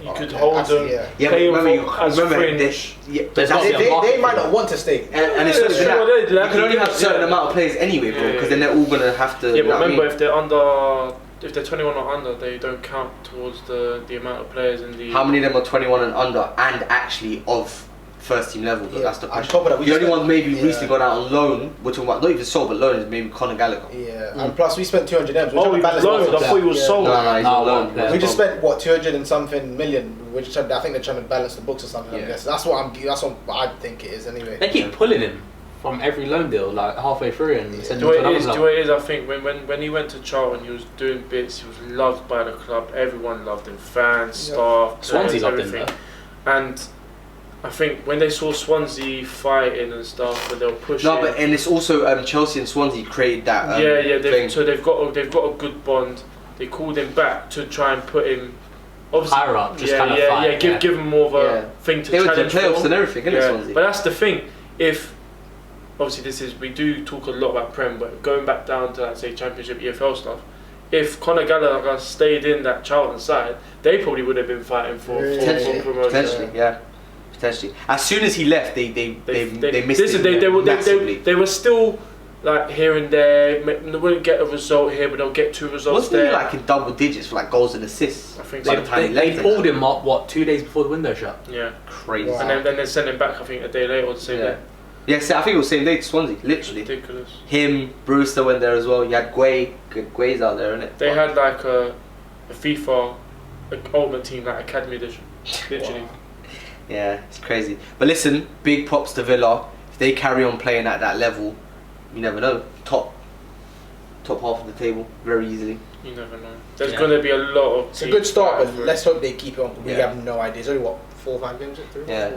you could hold them, play them as fringe. They might not want to stay, and it's not even that. You can only have a certain amount of players anyway, bro, because then they're all gonna have to. Yeah, but remember, if they're under. If they're 21 or under, they don't count towards the amount of players in the. How many of them are 21 and under, and actually of first team level? That's the question. On top of that, the only one maybe recently gone out on loan. We're talking about not even sold, but loan is maybe Conor Gallagher. Yeah, and plus we spent 200 M's. Oh, he was loaned. I thought he was sold. No, he's on loan. We just spent what 200 and something million. I think they're trying to balance the books or something. I guess that's what I think it is anyway. They keep pulling him from every loan deal, like halfway through, and do it is. I think when he went to Charlton, he was doing bits. He was loved by the club. Everyone loved him. Fans, staff, Swansea loved everything. him, and I think when they saw Swansea fighting and stuff, but they'll push. No, but and it's also Chelsea and Swansea created that. So they've got a good bond. They called him back to try and put him. Obviously, higher up, just kind of fight. Give him more of a thing to challenge. They were to playoffs and everything, innit, Swansea? But that's the thing. If obviously we do talk a lot about Prem, but going back down to like, say Championship, EFL stuff. If Conor Gallagher stayed in that Charlton side, they probably would have been fighting for promotion. Potentially. As soon as he left, they missed it. They were still like here and there. They wouldn't get a result here, but they'll get 2 results there. Wasn't he like in double digits for like goals and assists? I think they pulled him up 2 days before the window shut. Yeah, crazy. Wow. And then they sent him back. I think a day later or the same day. Yeah, so I think it was the same day to Swansea, literally. Ridiculous. Him, Brewster went there as well. You had Guay's out there, innit? They had like a FIFA Ultimate Team, like Academy Edition, literally. Wow. Yeah, it's crazy. But listen, big props to Villa. If they carry on playing at that level, you never know. Top half of the table, very easily. You never know. There's going to be a lot of. It's a good start, but let's hope they keep it on. We have no idea. It's only 4 or 5 games.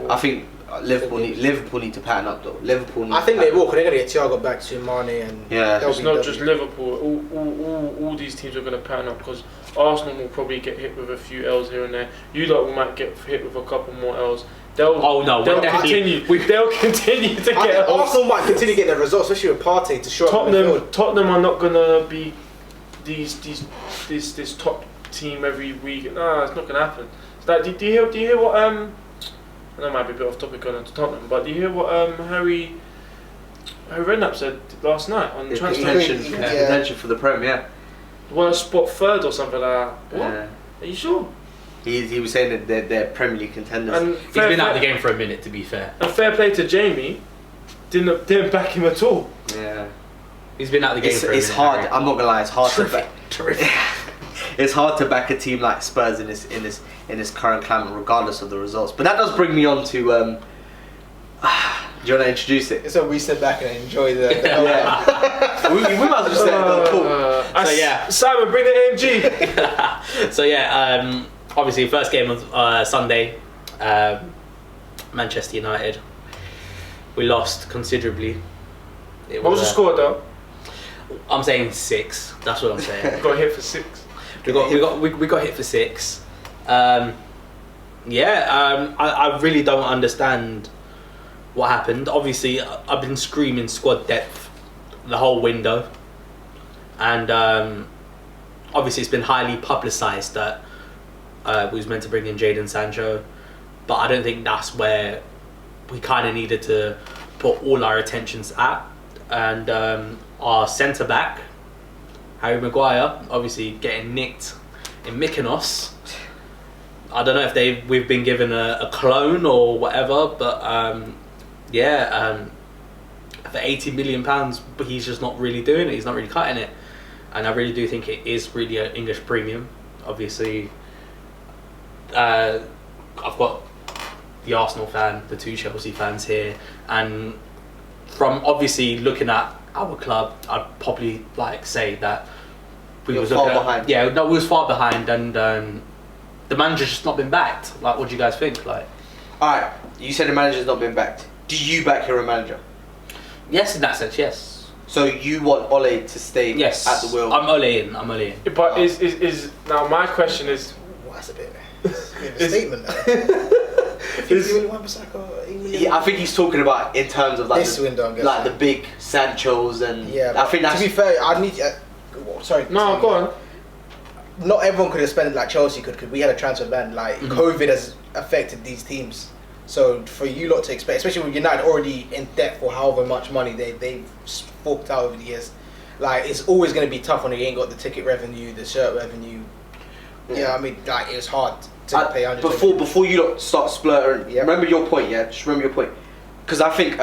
I think Liverpool need to pattern up though. I think they will, because they're going to get Thiago back to Mane and. Yeah. It's not just Liverpool. All these teams are going to pattern up because Arsenal will probably get hit with a few L's here and there. You lot might get hit with a couple more L's. They'll continue to get Arsenal might continue to get their results, especially with Partey to show up. Tottenham are not gonna be this top team every week. Nah, it's not gonna happen. It's like, do you hear what that might be a bit off topic on Tottenham, but do you hear what Harry Redknapp said last night on transfer? Contention for the Prem, Worst spot 3rd or something like that. What? Yeah. Are you sure? He was saying that they're Premier League contenders. And he's been out of the game for a minute, to be fair. And fair play to Jamie, didn't back him at all. Yeah, he's been out of the game for a minute. It's hard. I'm not gonna lie. It's hard to back. It's hard to back a team like Spurs in this current climate, regardless of the results. But that does bring me on to Do you want to introduce it? So we sit back and enjoy the we might as well just say it. Cool. So yeah, Simon, bring the AMG. so yeah, obviously first game of Sunday, Manchester United. We lost considerably. What was the score though? I'm saying 6. That's what I'm saying. Got hit for 6. We got hit for 6. I really don't understand what happened. Obviously, I've been screaming squad depth the whole window, and obviously it's been highly publicised that we was meant to bring in Jadon Sancho, but I don't think that's where we kind of needed to put all our attentions at. And our centre back, Harry Maguire, obviously getting nicked in Mykonos. I don't know if we've been given a clone or whatever, but for £80 million, but he's just not really doing it. He's not really cutting it, and I really do think it is really an English premium. Obviously, I've got the Arsenal fan, the 2 Chelsea fans here, and from obviously looking at our club, I'd probably say that we was far behind. Yeah, no, we was far behind, and the manager's just not been backed. Like, what do you guys think? Like, alright, you said the manager's not been backed. Do you back your manager? Yes, in that sense, yes. So you want Ole to stay at the wheel? I'm Ole in. But is now my question is, Well, that's a bit of a statement there. I think he's talking about in terms of this window, I'm guessing. like the big Sanchos and I think that's. To be fair, I need. Sorry. no, go on. Not everyone could have spent it like Chelsea could, because we had a transfer ban. Like COVID has affected these teams. So for you lot to expect, especially with United already in debt for however much money they've forked out over the years, like it's always going to be tough when you ain't got the ticket revenue, the shirt revenue. Yeah, I mean, like it was hard to pay 100. Before you lot start splurting, remember your point. Yeah, just remember your point, because I think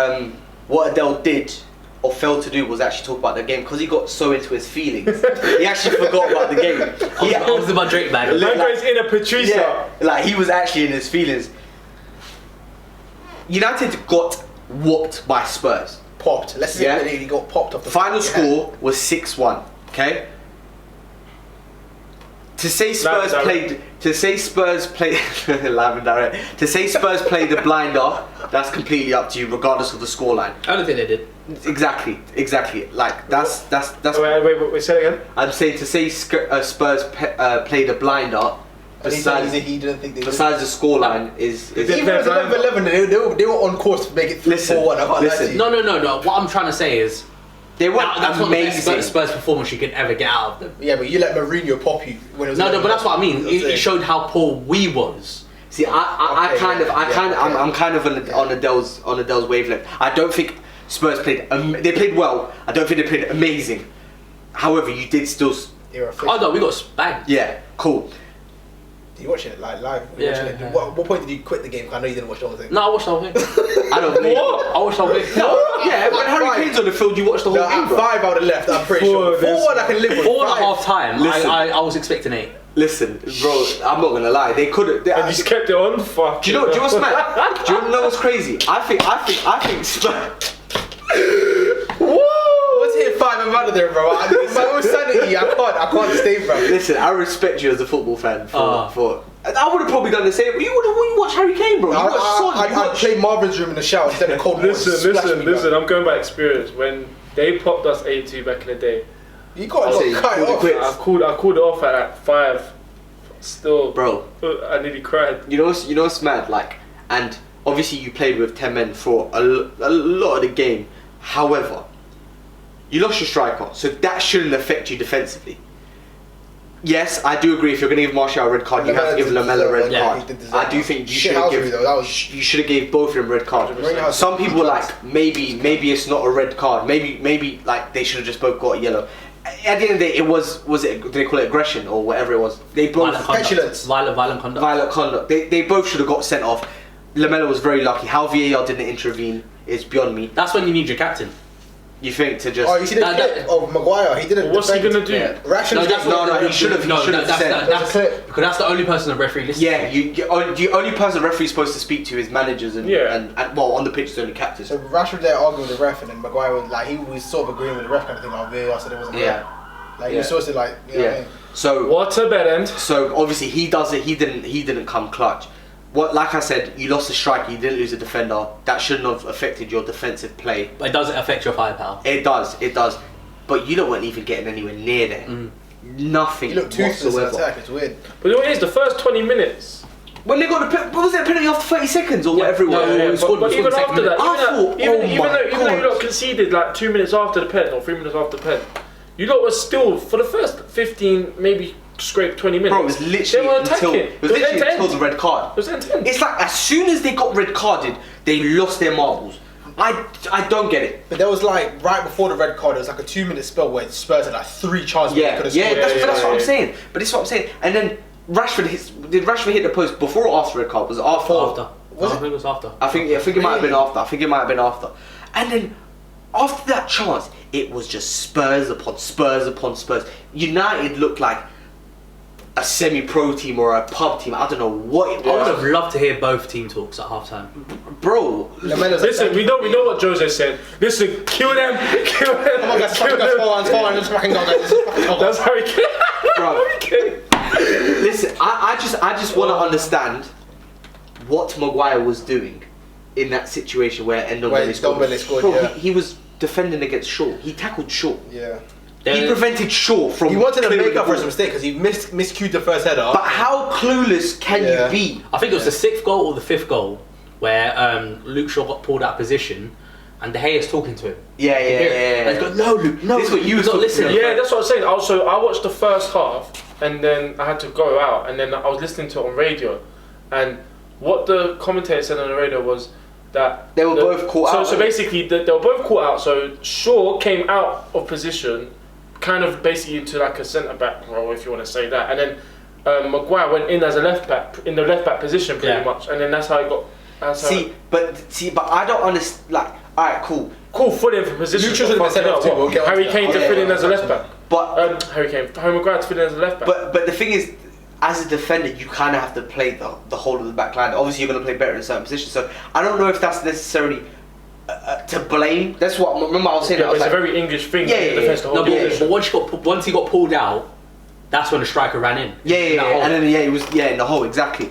what Adele did or failed to do was actually talk about the game, because he got so into his feelings. He actually forgot about the game. I was in my drink bag. My guy's in a Patricia. Yeah, like he was actually in his feelings. United got whooped by Spurs. Popped. Let's say he got popped off the final score was 6-1. Okay. To say Spurs played live and direct. To say Spurs played a blinder, that's completely up to you, regardless of the scoreline. I don't think they did. Exactly. Like that's. Wait, say it again. I'm saying to say Spurs played a blinder. Besides, he didn't think they besides the scoreline is even as 11-11, they were on course to make it 3-4-1. Listen. No. What I'm trying to say is they were that's amazing. not the best Spurs performance you could ever get out of them. Yeah, but you let Mourinho pop you when it was. No, but that's what I mean. It showed how poor we was. See, I'm kind of on Adele's wavelength. I don't think Spurs played. They played well. I don't think they played amazing. However, you did still. Oh no, we got spanked. Yeah, cool. Did you watch it live? Yeah. What point did you quit the game? I know you didn't watch the whole thing. No, I watched the whole thing. I don't believe. I watched the whole thing. No, yeah, when Harry Kane's on the field, you watch the whole game. 5 I would have left. I'm pretty sure. 4 I can live with. 4.5 time. Listen. I was expecting 8. Listen, bro, I'm not gonna lie. They could have. And just kept it on. Fuck. Do you know what's mad? Do you know what's crazy? I think Spurs. What's hitting 5 I'm out of there, bro? My own sanity, I can't stay, bro. Listen, I respect you as a football fan for. I would have probably done the same. You watch Harry Kane, bro. I'd play Marvin's Room in the shower instead of cold water. Listen. I'm going by experience. When they popped us 8-2 back in the day, you got cut it off. I called it off at 5. Still, bro, I nearly cried. You know what's mad? Like, and obviously you played with 10 men for a lot of the game. However, you lost your striker, so that shouldn't affect you defensively. Yes, I do agree. If you're going to give Martial a red card, you have to give Lamela a red card. I do think you should have gave both of them red card. Some people were like, maybe it's not a red card. Maybe like they should have just both got a yellow. At the end of the day, did they call it aggression or whatever it was? They both petulance, violent conduct. They both should have got sent off. Lamela was very lucky. How VAR didn't intervene is beyond me. That's when you need your captain. You think to just... Oh, you see the clip of Maguire? He didn't. What's he gonna do? Yeah. Rashford. No, he should have. That's because that's the only person the referee listens to. Yeah, the only person the referee's supposed to speak to is managers and well, on the pitch is only captains. So Rashford there arguing with the ref, and then Maguire was like, he was sort of agreeing with the ref kind of thing. Like VAR said it wasn't fair. Like he was supposed to like, you know what I mean? So what's a bad end? So obviously he does it. He didn't come clutch. Like I said, you lost a striker, you didn't lose a defender. That shouldn't have affected your defensive play. But it doesn't affect your firepower. It does. But you weren't even getting anywhere near there. Nothing. You look toothless in attack. It's weird. But what is the first 20 minutes? When they got what was that penalty after 30 seconds or whatever it was? But even after that, even though you lot conceded like 2 minutes after the pen or 3 minutes after the pen, you lot were still for the first 15 maybe. Scrape 20 minutes. Bro, it was literally until the red card. It was end-to-end. It's like as soon as they got red carded, they lost their marbles. I don't get it. But there was like right before the red card, it was like a 2-minute spell where Spurs had like 3 chances. That's what I'm saying. But this is what I'm saying. And then did Rashford hit the post before or after red card? Was it after? I think it was after. I think it might have been after. And then after that chance, it was just Spurs upon Spurs upon Spurs. United looked like a semi-pro team or a pub team. I don't know what it was. I would have loved to hear both team talks at half time. Bro, listen, we know what Jose said. Listen, kill them. Come on, guys, That's how he came. Bro, listen, I just want to understand what Maguire was doing in that situation where Ndombele scored. Bro, he was defending against Shaw. He tackled Shaw. Yeah. He prevented Shaw from. He wanted to make up for his mistake because he miscued the first header. But how clueless can you be? I think it was the 6th goal or the 5th goal where Luke Shaw got pulled out of position and De Gea's talking to him. Yeah. And he's going, no, Luke, no. This is what you was not listening. Yeah, that's what I was saying. Also, I watched the first half and then I had to go out and then I was listening to it on radio, and what the commentator said on the radio was that they were both caught out. So basically, they were both caught out. So Shaw came out of position, kind of basically into like a centre back role, if you want to say that, and then Maguire went in as a left back in the left back position pretty much, and then that's how he got. But I don't understand. Like, all right, cool, fill in for position. Luke should have been up too. Harry Kane to fill in as a left back. But Harry Maguire to fill in as a left back. But the thing is, as a defender, you kind of have to play the whole of the back line. Obviously, you're going to play better in certain positions. So I don't know if that's necessarily to blame. That's what remember I was saying. It's a very English thing. But once he got pulled out, that's when the striker ran in. And then he was in the hole exactly.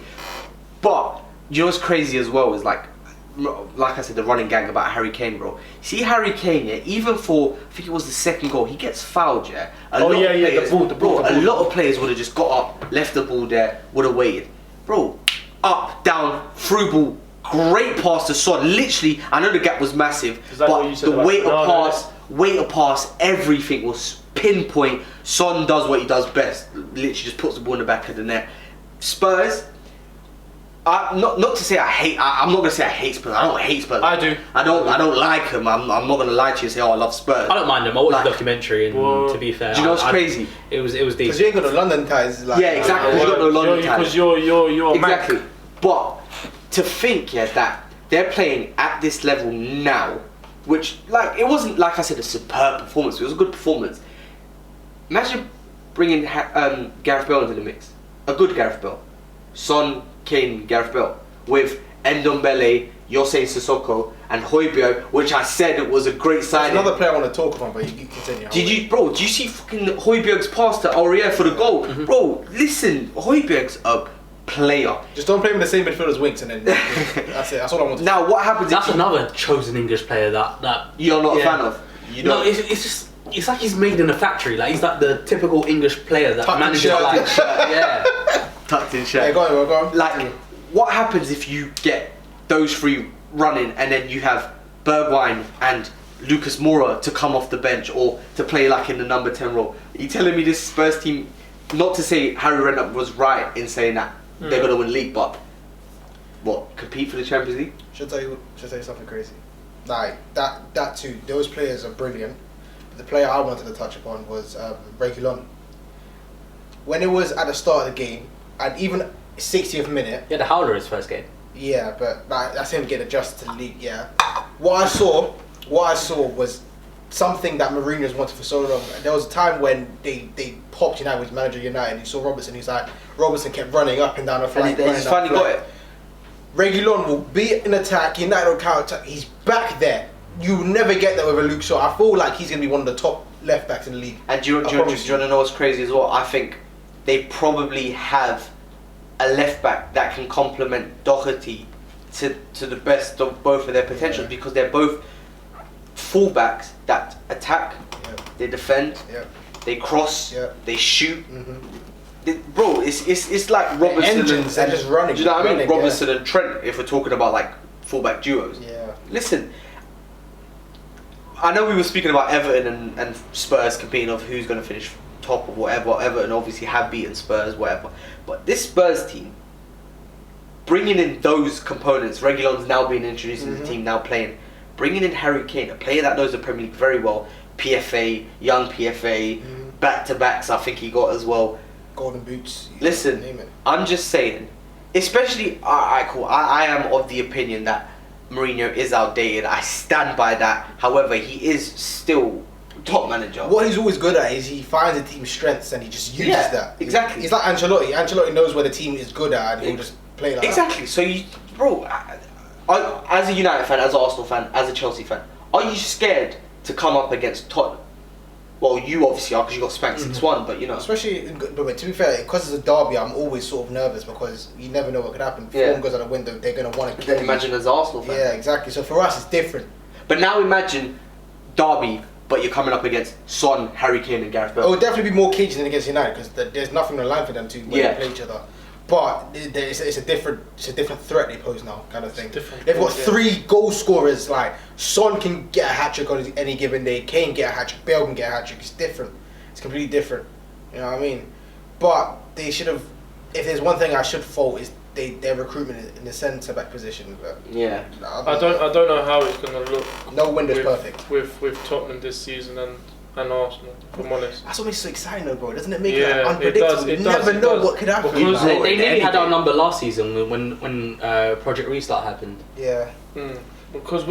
But you know what's crazy as well is like I said, the running gang about Harry Kane, bro. See Harry Kane, even for I think it was the 2nd goal, he gets fouled, the ball. A lot of players would have just got up, left the ball there, would have waited, bro. Up, down, through ball. Great pass to Son. Literally, I know the gap was massive, but the weight of pass, everything was pinpoint. Son does what he does best. Literally, just puts the ball in the back of the net. Spurs. Not to say I hate. I'm not gonna say I hate Spurs. I don't hate Spurs. I do. I don't like them. I'm not gonna lie to you and say, oh, I love Spurs. I don't mind them. I watched the documentary, and to be fair, do you know what's crazy? It was decent. Because you ain't got no London ties. Exactly. You got no London ties. Because you're exactly. But to think that they're playing at this level now, which it wasn't like I said a superb performance. It was a good performance. Imagine bringing Gareth Bale into the mix. A good Gareth Bale. Son, Kane, Gareth Bale with Ndombele, Yosei Sissoko, and Højbjerg, which I said was a great signing. Another player I want to talk about, but you continue. Did you see fucking Højbjerg's pass to Aurier for the goal? Mm-hmm. Bro, listen, Højbjerg's a player. Just don't play him in the same midfield as Winks, and then that's it. That's all I want to Now, what happens? That's another chosen English player that you're not a fan of. It's just. It's like he's made in a factory. Like he's like the typical English player that manages tucked in shirt. Yeah, go on. Like, what happens if you get those 3 running and then you have Bergwijn and Lucas Moura to come off the bench or to play like in the number 10 role? Are you telling me this Spurs team? Not to say Harry Redknapp was right in saying that they're gonna win league, but what, compete for the Champions League? Should tell you something crazy. Like that too. Those players are brilliant. The player I wanted to touch upon was Reguilon. When it was at the start of the game, and even 60th minute. Yeah, the howler his first game. Yeah, but that's him getting adjusted to the league. Yeah. What I saw was something that Mourinho's wanted for so long. And there was a time when they popped United with manager United. You saw Robertson. He's like Robertson kept running up and down the flank. And he's finally got it. Reguilon will be in attack. United will counter attack. He's back there. You never get that with a Luke Shaw. I feel like he's going to be one of the top left backs in the league. And do you want to know what's crazy as well? I think they probably have a left back that can complement Doherty to the best of both of their potentials, because they're both fullbacks that attack, they defend, they cross, they shoot. Bro, it's like Robertson engines and just running. Do you know what I mean? Robertson and Trent, if we're talking about like fullback duos. Yeah. Listen, I know we were speaking about Everton and Spurs competing of who's going to finish top or whatever. Everton obviously have beaten Spurs, whatever. But this Spurs team, bringing in those components, Reguilon's now being introduced into the team, now playing, bringing in Harry Kane, a player that knows the Premier League very well, PFA, young PFA, back-to-backs I think he got as well. Golden boots. Listen, I'm just saying, especially, I am of the opinion that Mourinho is outdated. I stand by that. However, he is still top manager. What he's always good at is he finds the team's strengths and he just uses that. Exactly. He's like Ancelotti. Ancelotti knows where the team is good at and he'll just play like that. So bro, as a United fan, as an Arsenal fan, as a Chelsea fan, are you scared to come up against Tottenham? Well, you obviously are because you got spanked 6-1, but you know. Especially, but to be fair, because it's a derby, I'm always sort of nervous because you never know what could happen. Form goes out the window, they're going to want to kill you. Imagine as an Arsenal fan. Yeah, exactly. So for us, it's different. But now imagine derby, but you're coming up against Son, Harry Kane and Gareth Bale. It would definitely be more cagey than against United because there's nothing on the line for them to when they play each other. But it's a different threat they pose now, kind of thing. They've got 3 goal scorers. Like Son can get a hat trick on any given day. Kane get a hat trick. Bale can get a hat trick. It's different. It's completely different. You know what I mean? But they should have. If there's one thing I should fault is their recruitment in the centre back position. But I don't know how it's gonna look. No window's perfect with Tottenham this season and Arsenal, if I'm honest. That's what makes it so exciting though, bro. Doesn't it make it unpredictable? You never know what could happen. Because they nearly had our number last season when Project Restart happened. Yeah. Because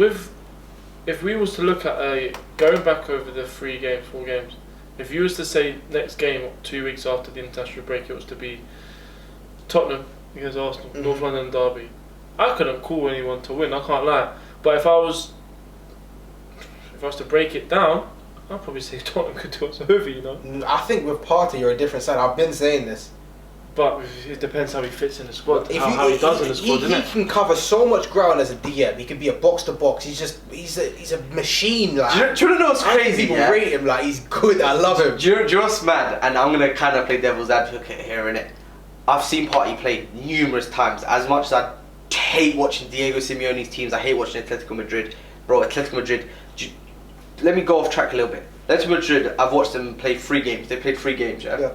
if we was to look at going back over the 4 games, if you was to say next game 2 weeks after the international break, it was to be Tottenham against Arsenal, North London derby, I couldn't call anyone to win. I can't lie. But if I was to break it down, I'd probably say Tottenham could do us over, you know. I think with Partey, you're a different side. I've been saying this. But it depends how he fits in the squad, how he does in the squad, isn't it? He can cover so much ground as a DM. He can be a box-to-box. He's a machine. Like, do you want to know what's crazy? People rate him like he's good. I love him. Do you know what's mad? And I'm going to kind of play devil's advocate here, innit? I've seen Partey play numerous times. As much as I hate watching Diego Simeone's teams, I hate watching Atletico Madrid. Bro, Atletico Madrid... Let me go off track a little bit. Atletico Madrid, I've watched them play 3 games. They played 3 games, yeah?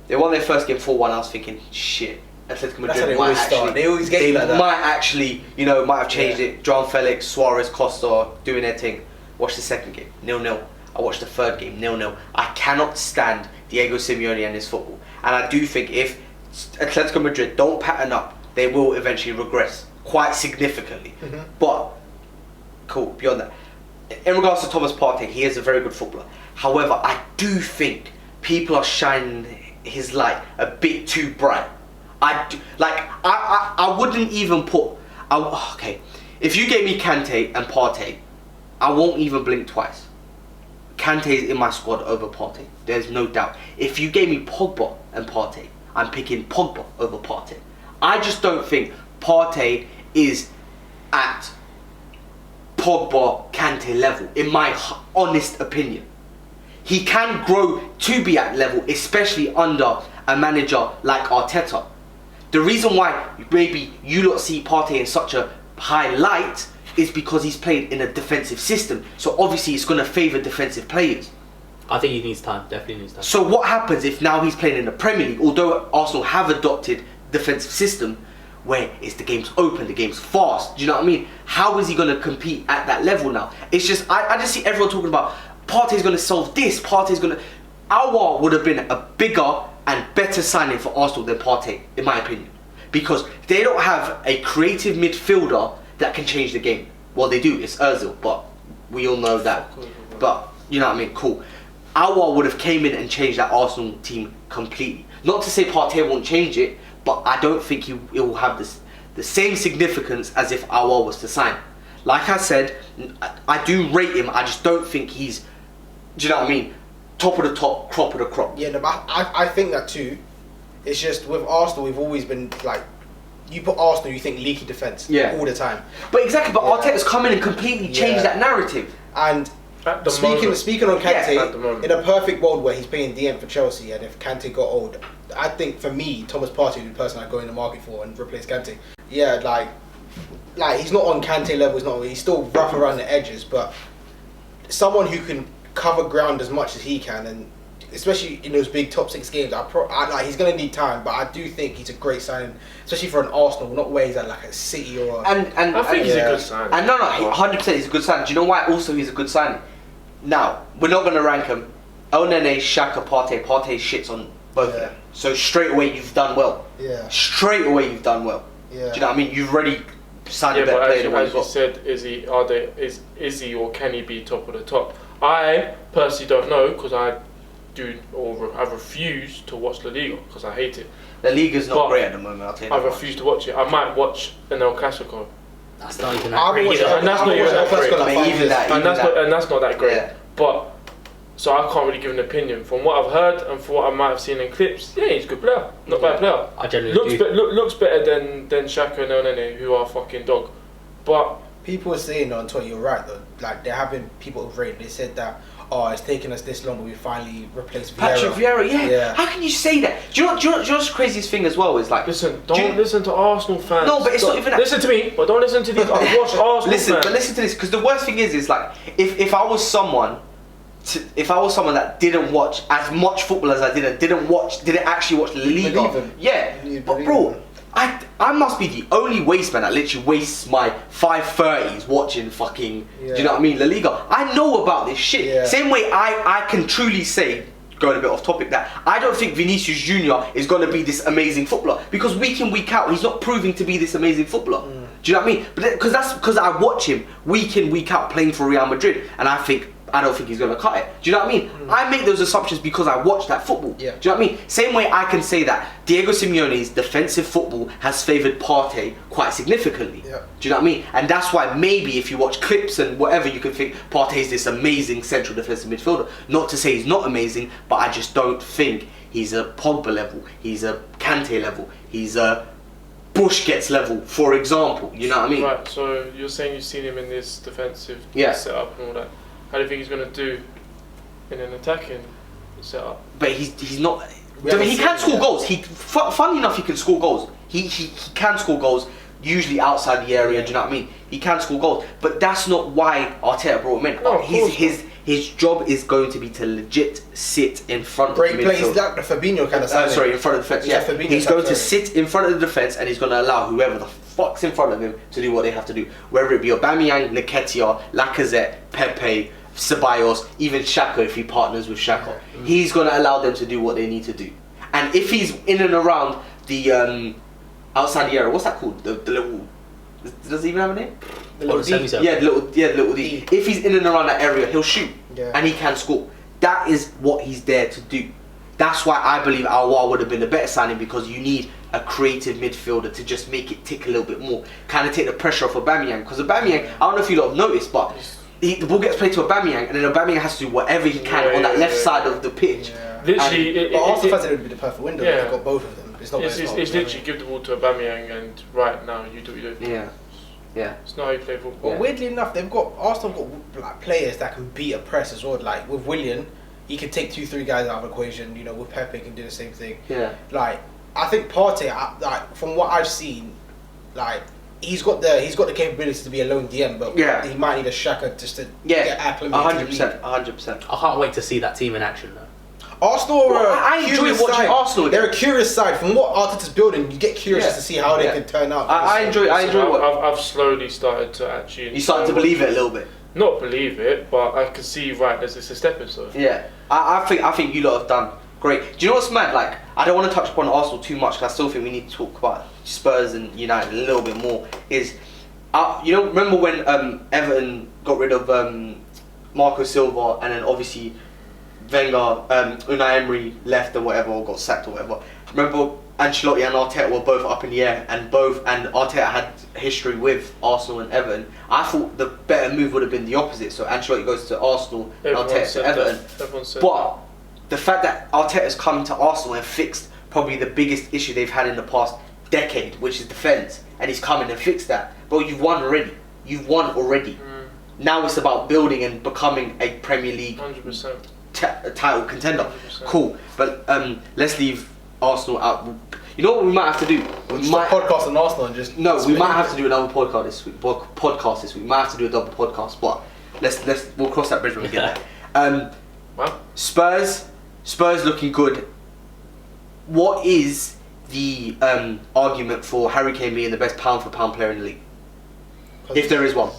They won their first game 4-1. I was thinking, shit, Atletico Madrid might actually, you know, might have changed it. João Felix, Suarez, Costa doing their thing. Watch the second game, 0-0. I watched the third game, 0-0. I cannot stand Diego Simeone and his football. And I do think if Atletico Madrid don't pattern up, they will eventually regress quite significantly. But, cool, beyond that. In regards to Thomas Partey, he is a very good footballer. However, I do think people are shining his light a bit too bright. I wouldn't even put... okay, if you gave me Kante and Partey, I won't even blink twice. Kante is in my squad over Partey. There's no doubt. If you gave me Pogba and Partey, I'm picking Pogba over Partey. I just don't think Partey is at Pogba, Kante level, in my honest opinion. He can grow to be at level, especially under a manager like Arteta. The reason why maybe you lot see Partey in such a high light is because he's played in a defensive system. So obviously it's going to favour defensive players. I think he needs time, definitely needs time. So what happens if now he's playing in the Premier League, although Arsenal have adopted defensive system, where it's the game's open, the game's fast, do you know what I mean? How is he going to compete at that level now? It's just, I just see everyone talking about Partey's going to solve this, Partey's going to... Aouar would have been a bigger and better signing for Arsenal than Partey, in my opinion. Because they don't have a creative midfielder that can change the game. Well, they do, it's Ozil, but we all know that. But You know what I mean? Cool. Aouar would have came in and changed that Arsenal team completely. Not to say Partey won't change it, but I don't think it will have the same significance as if Aouar was to sign. Like I said, I do rate him. I just don't think he's, do you know what I mean? Top of the top, crop of the crop. Yeah, no, but I think that too. It's just with Arsenal, we've always been like, you put Arsenal, you think leaky defence all the time. But exactly, but Arteta's come in and completely changed that narrative. And speaking on Kante, in a perfect world where he's paying DM for Chelsea, and if Kante got old, I think for me, Thomas Partey would be the person I'd go in the market for and replace Kante. Yeah, like he's not on Kante level. He's still rough around the edges, but someone who can cover ground as much as he can, and especially in those big top 6 games, he's going to need time. But I do think he's a great signing, especially for an Arsenal, not where he's at like a City or. I think he's a good signing. And no, 100% he's a good signing. Do you know why? Also, he's a good signing. Now we're not going to rank him. Onene, Xhaka, Partey shits on both of them. So straight away you've done well. Yeah. Straight away you've done well. Yeah. Do you know what I mean? You've already signed a better player than what as you said, is he or can he be top of the top? I personally don't know because I refuse to watch La Liga because I hate it. La Liga's not great at the moment. I'll tell you. I refuse to watch it. I might watch an El Clasico. That's not even that great. And that's not even that great. And that's not that great. Yeah. But so I can't really give an opinion. From what I've heard and from what I might have seen in clips, yeah, he's a good player. Not bad player. I generally looks better than Xhaka and Onene, who are fucking dog. But people are saying on Twitter, you're right though. Like there have been people who've rated. They said that it's taken us this long, but we finally replaced Vieira. Patrick Vieira, yeah. How can you say that? Do you know what's the craziest thing as well is like. Listen, don't listen to Arsenal fans. No, but it's not even that. Listen to me, but don't listen to these. I watch Arsenal fans. But listen to this, because the worst thing is like if I was someone that didn't watch as much football as I didn't actually watch La Liga. Yeah, but bro, I must be the only waste man that literally wastes my 5:30s watching fucking. Do you know what I mean? La Liga. I know about this shit. Yeah. Same way I can truly say, going a bit off topic, that I don't think Vinicius Junior is going to be this amazing footballer because week in week out he's not proving to be this amazing footballer. Do you know what I mean? But because I watch him week in week out playing for Real Madrid, and I don't think he's going to cut it. Do you know what I mean? I make those assumptions because I watch that football. Yeah. Do you know what I mean? Same way I can say that Diego Simeone's defensive football has favoured Partey quite significantly. Yeah. Do you know what I mean? And that's why maybe if you watch clips and whatever, you can think Partey's this amazing central defensive midfielder. Not to say he's not amazing, but I just don't think he's a Pogba level. He's a Kante level. He's a Busquets level, for example. You know what I mean? Right, so you're saying you've seen him in this defensive setup and all that. How do you think he's going to do in an attacking setup? But he's not. I mean, he can score goals. Funny enough, he can score goals. He can score goals, usually outside the area. Do you know what I mean? He can score goals, but that's not why Arteta brought him in. No, his job is going to be to legit sit in front of the midfield. Great plays, like the Fabinho kind of signing. Sorry, in front of the defence. Yeah, he's going to sit in front of the defence, and he's going to allow whoever the fuck's in front of him to do what they have to do. Whether it be Aubameyang, Nketiah, Lacazette, Pepe, Ceballos, even Xhaka if he partners with Xhaka. He's going to allow them to do what they need to do. And if he's in and around the outside the area, what's that called? The little. Does he even have a name? The little D. Yeah, the little D. If he's in and around that area, he'll shoot. Yeah. And he can score. That is what he's there to do. That's why I believe Aouar would have been a better signing, because you need a creative midfielder to just make it tick a little bit more. Kind of take the pressure off Aubameyang. Because Aubameyang, I don't know if you lot have noticed, but the ball gets played to Aubameyang, and then Aubameyang has to do whatever he can on that left side of the pitch. Yeah. Literally, but Arsenal fans, it would be the perfect window. Yeah. They've got both of them. It's literally give the ball to Aubameyang and right now you do what you do. Yeah. It's not how you play football. But weirdly enough, Arsenal got like players that can beat a press as well. Like with Willian, he can take 2-3 guys out of the equation. You know, with Pepe, he can do the same thing. Yeah. Like I think Partey, like from what I've seen, like he's got the capability to be a lone DM, but he might need a Xhaka just to get acclimated. 100%. I can't wait to see that team in action though. Arsenal I enjoy watching Arsenal. They're a curious side. From what Arteta's building, you get curious to see how they can turn out. I enjoy. I've slowly started to actually. You started to believe it a little bit. Not believe it, but I can see there's a stepping stone. Yeah, I think you lot have done great. Do you know what's mad? Like, I don't want to touch upon Arsenal too much, because I still think we need to talk about Spurs and United a little bit more. Remember when Everton got rid of Marco Silva, and then obviously Wenger, Unai Emery left or whatever, or got sacked or whatever. Remember, Ancelotti and Arteta were both up in the air, and Arteta had history with Arsenal and Everton. I thought the better move would have been the opposite. So Ancelotti goes to Arsenal, and Arteta to Everton. But the fact that Arteta's come to Arsenal and fixed probably the biggest issue they've had in the past decade, which is defence, and he's come in and fixed that. Bro, you've won already. Now it's about building and becoming a Premier League 100%. Title contender. 100%. Cool, but let's leave Arsenal out. You know what we might have to do? We might podcast on Arsenal and just we might have to do another podcast this week. We might have to do a double podcast, but we'll cross that bridge when we get there. Wow. Spurs looking good. What is the argument for Harry Kane being the best pound for pound player in the league? If there is one.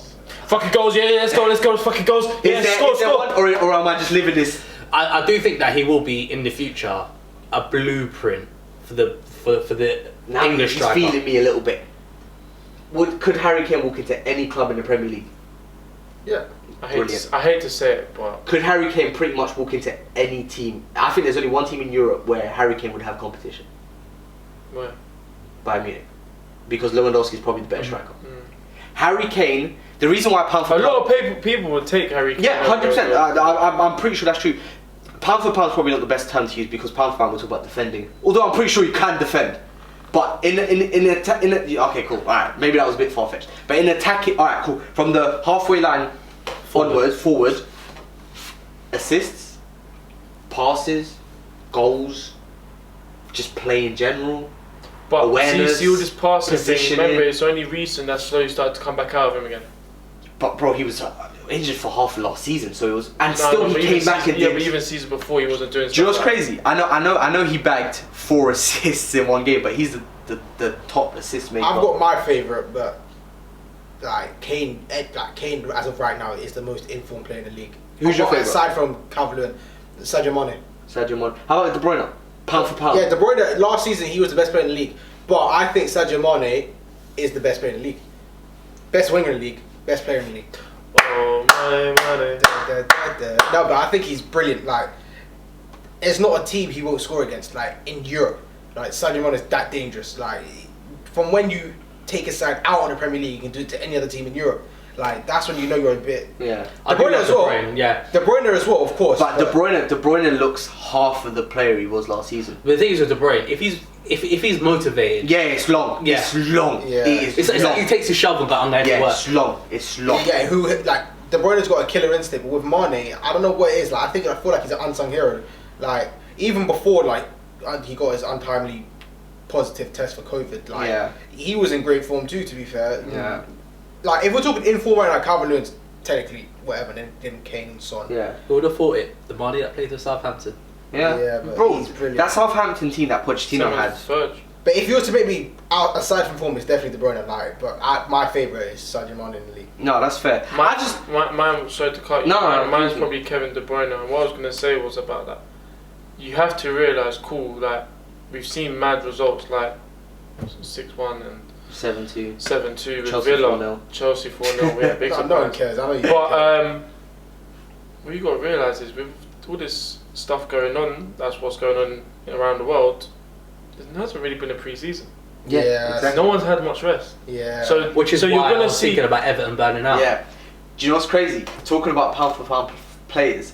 Fucking goals, yeah, let's go, fucking goals. Yeah, score. One, or am I just living this? I do think that he will be in the future a blueprint for the Now English he's striker. feeling me a little bit. Could Harry Kane walk into any club in the Premier League? Yeah. I hate to say it, but Could Harry Kane pretty much walk into any team? I think there's only one team in Europe where Harry Kane would have competition. where? Bayern Munich. Because Lewandowski is probably the better striker. Harry Kane, the reason why pound for A pound... lot of people would take Harry Kane. Yeah, 100%. I'm pretty sure that's true. Pound for pound is probably not the best term to use because pound for pound we're talking about defending. Although I'm pretty sure you can defend. But okay, cool. Alright, maybe that was a bit far fetched. But in attacking, alright, cool. From the halfway line forward, assists, passes, goals, just play in general. But awareness, see all this passing thing. positioning. Remember, it's only recent that slowly started to come back out of him again. But bro, he was injured for half of last season, so it was, and No, still but he came back and yeah, did. but even season before he wasn't doing. Do you know what's stuff like crazy? I know he bagged 4 assists in one game, but he's the top assist maker. I've got my favourite, but Kane as of right now is the most informed player in the league. Who's your favourite? Aside from Calvert-Lewin, Sadio Mane. Sadio Mane. How about De Bruyne? Pound for pound. Yeah, De Bruyne last season he was the best player in the league, but I think Sadio Mane is the best player in the league, best winger in the league, best player in the league. Oh my. No, but I think he's brilliant. Like, it's not a team he won't score against. Like in Europe, like Sadio Mane is that dangerous. Like, from when you take a side out on the Premier League, you can do it to any other team in Europe. Like, that's when you know you're a bit. Yeah. De Bruyne as well. De Bruyne as well, of course. But De Bruyne looks half of the player he was last season. But the thing is with De Bruyne, if he's motivated, Yeah, it's long. Yeah. It's long. Yeah. it's like he takes a shovel, but I'm going to Yeah, work. it's long. Yeah, who like De Bruyne's got a killer instinct, but with Mane, I don't know what it is. Like, I feel like he's an unsung hero. Like, even before he got his untimely positive test for COVID, like he was in great form too. To be fair, Yeah. Like, if we're talking in form right now, Calvert-Lewin's technically whatever. Then Kane and Son. Yeah. Who would have thought it? The Mane that played for Southampton. Yeah. But Bro, he's brilliant. that Southampton team that Pochettino had. But if you were to make me out aside from form, it's definitely De Bruyne. Like, but my favourite is Sadio Mane in the league. No, that's fair. Mine. Sorry to cut you. No, mine's probably Kevin De Bruyne. And what I was gonna say was about that. You have to realise, like we've seen mad results like 6-1 and 7-2. 7-2 with Chelsea Villa. 4-0. Chelsea 4-0. Yeah, big No one surprise. cares. I know you. But what you got to realise is with all this stuff going on, that's what's going on around the world. There hasn't really been a pre-season. Yeah, exactly. No one's had much rest. Yeah. So Which is so why you're I gonna was see. thinking about Everton burning out. Yeah. Do you know what's crazy? Talking about pound for pound players.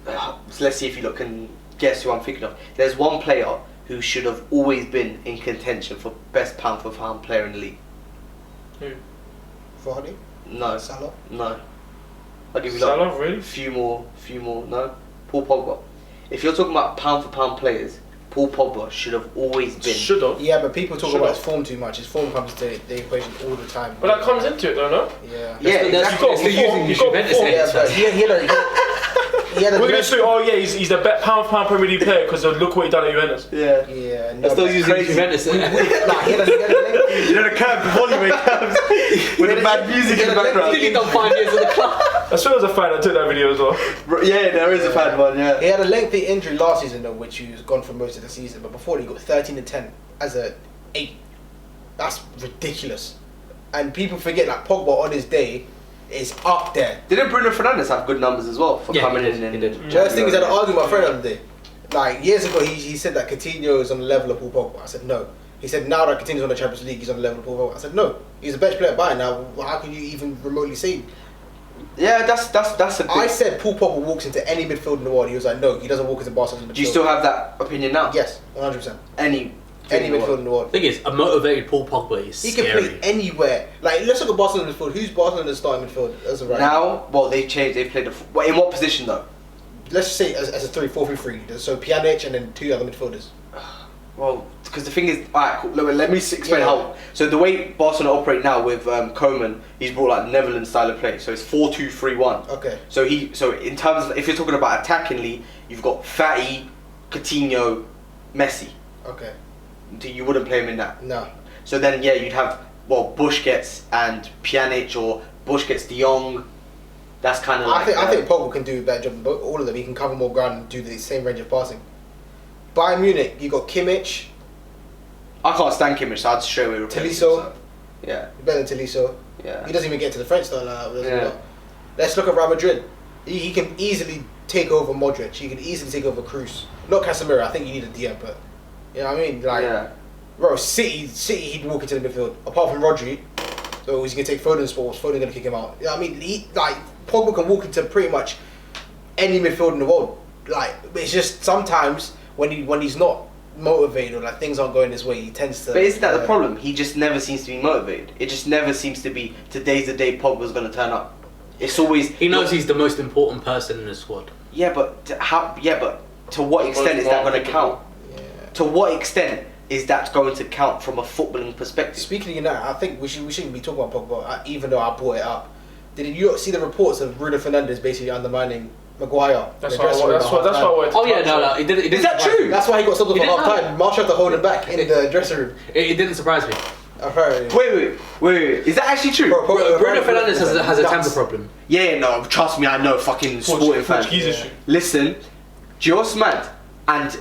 So let's see if you can guess who I'm thinking of. There's one player who should have always been in contention for best pound for pound player in the league. Who? Vardy? No. Salah? No. I'll give you Salah, really? few more. No. Paul Pogba. If you're talking about pound for pound players, Paul Pogba should have always been. Should have. Yeah, but people talk Should about have. his form too much. His form comes to the equation all the time. But that comes into it, though, no? Yeah. Yeah, exactly. They're still using You got Juventus before. Yeah, but he had a We're gonna say, oh yeah, he's the pound for pound Premier League player because look what he done at Juventus. Yeah. Yeah, no, They're still but- using Juventus. Nah, he had a You know the curve before you make curves with the bad music in the background. He's done 5 years at the club. As soon as a fan, I took that video as well. Yeah, there is a fan one. Yeah. He had a lengthy injury last season though, which he was gone for most of the season. But before he got 13 and 10 as a 8. That's ridiculous. And people forget like Pogba on his day is up there. Didn't Bruno Fernandes have good numbers as well for coming in? He did. The worst thing is that I argued with my friend the other day. Like years ago, he said that Coutinho is on the level of Paul Pogba. I said no. He said now that Coutinho's on the Champions League, he's on the level of Paul Pogba. I said no. He's the best player by now. How can you even remotely say? Yeah, that's a big... I said Paul Pogba walks into any midfield in the world. He was like, no, he doesn't walk into Barcelona's midfield. Do you still have that opinion now? Yes, 100%. Any midfield in the world. The thing is, a motivated Paul Pogba is He can scary. play anywhere. Like, let's look at Barcelona's midfield. Who's Barcelona's starting midfield as of right now? Well, they've changed. They've played... in what position, though? Let's just say as a 3-4-3-3. So Pjanic and then 2 other midfielders. Well, because the thing is, alright, cool. Let me explain how. So the way Barcelona operate now with Koeman, he's brought like Netherlands style of play. So it's 4-2-3-1. Okay. So in terms of, if you're talking about attackingly, you've got Fatty, Coutinho, Messi. Okay. You wouldn't play him in that. No. So then you'd have Busquets and Pjanic or Busquets, De Jong. That's kind of like. I think Pogba can do a better job than all of them. He can cover more ground and do the same range of passing. Bayern Munich, you got Kimmich. I can't stand Kimmich, so I'd straight away replace him. Tolisso. Yeah. Better than Tolisso. Yeah. He doesn't even get to the French style like that. Yeah. Let's look at Real Madrid. He can easily take over Modric. He can easily take over Kroos. Not Casemiro. I think you need a DM, but you know what I mean. Like, bro, City, he'd walk into the midfield. Apart from Rodri, so he's gonna take Foden's spot. Foden's gonna kick him out. You know what I mean? Pogba can walk into pretty much any midfield in the world. Like, it's just sometimes when he's not motivated or like things aren't going his way, he tends to. But isn't that the problem? He just never seems to be motivated. It just never seems to be today's the day Pogba's going to turn up. It's always he knows he's the most important person in the squad. Yeah, but to what extent is that going to count? Yeah. To what extent is that going to count from a footballing perspective? Speaking of United, I think we shouldn't be talking about Pogba, even though I brought it up. Did you see the reports of Bruno Fernandes basically undermining Maguire? That's what I wanted to Oh yeah, no, it didn't. Is that true? That's why he got subbed for half time. Marshall had to hold him back in the dressing room. It didn't surprise me. Apparently. Wait. Is that actually true? Bruno Fernandes has a temper problem. Yeah, no, trust me, I know, fucking sporting fan. Listen, Joe mad, and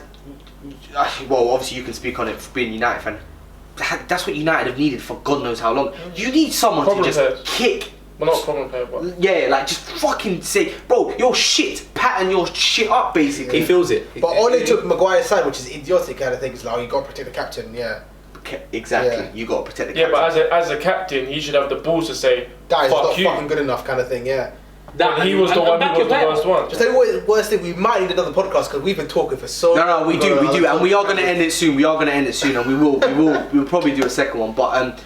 well, obviously you can speak on it for being a United fan. That's what United have needed for God knows how long. You need someone to just kick. Well, not problem player, but yeah, like just fucking say, bro, you're shit. Pattern your shit up, basically. He feels it. But only took Maguire's side, which is idiotic kind of thing. It's like, you got to protect the captain, Exactly, Yeah. you got to protect the yeah, captain. but as a captain, he should have the balls to say, that is fuck not you. fucking good enough kind of thing, He was the one who was the worst one. Just tell you what, worst thing, we might need another podcast because we've been talking for so long. No, we do, and we are going to end it soon. And we'll probably do a second one. But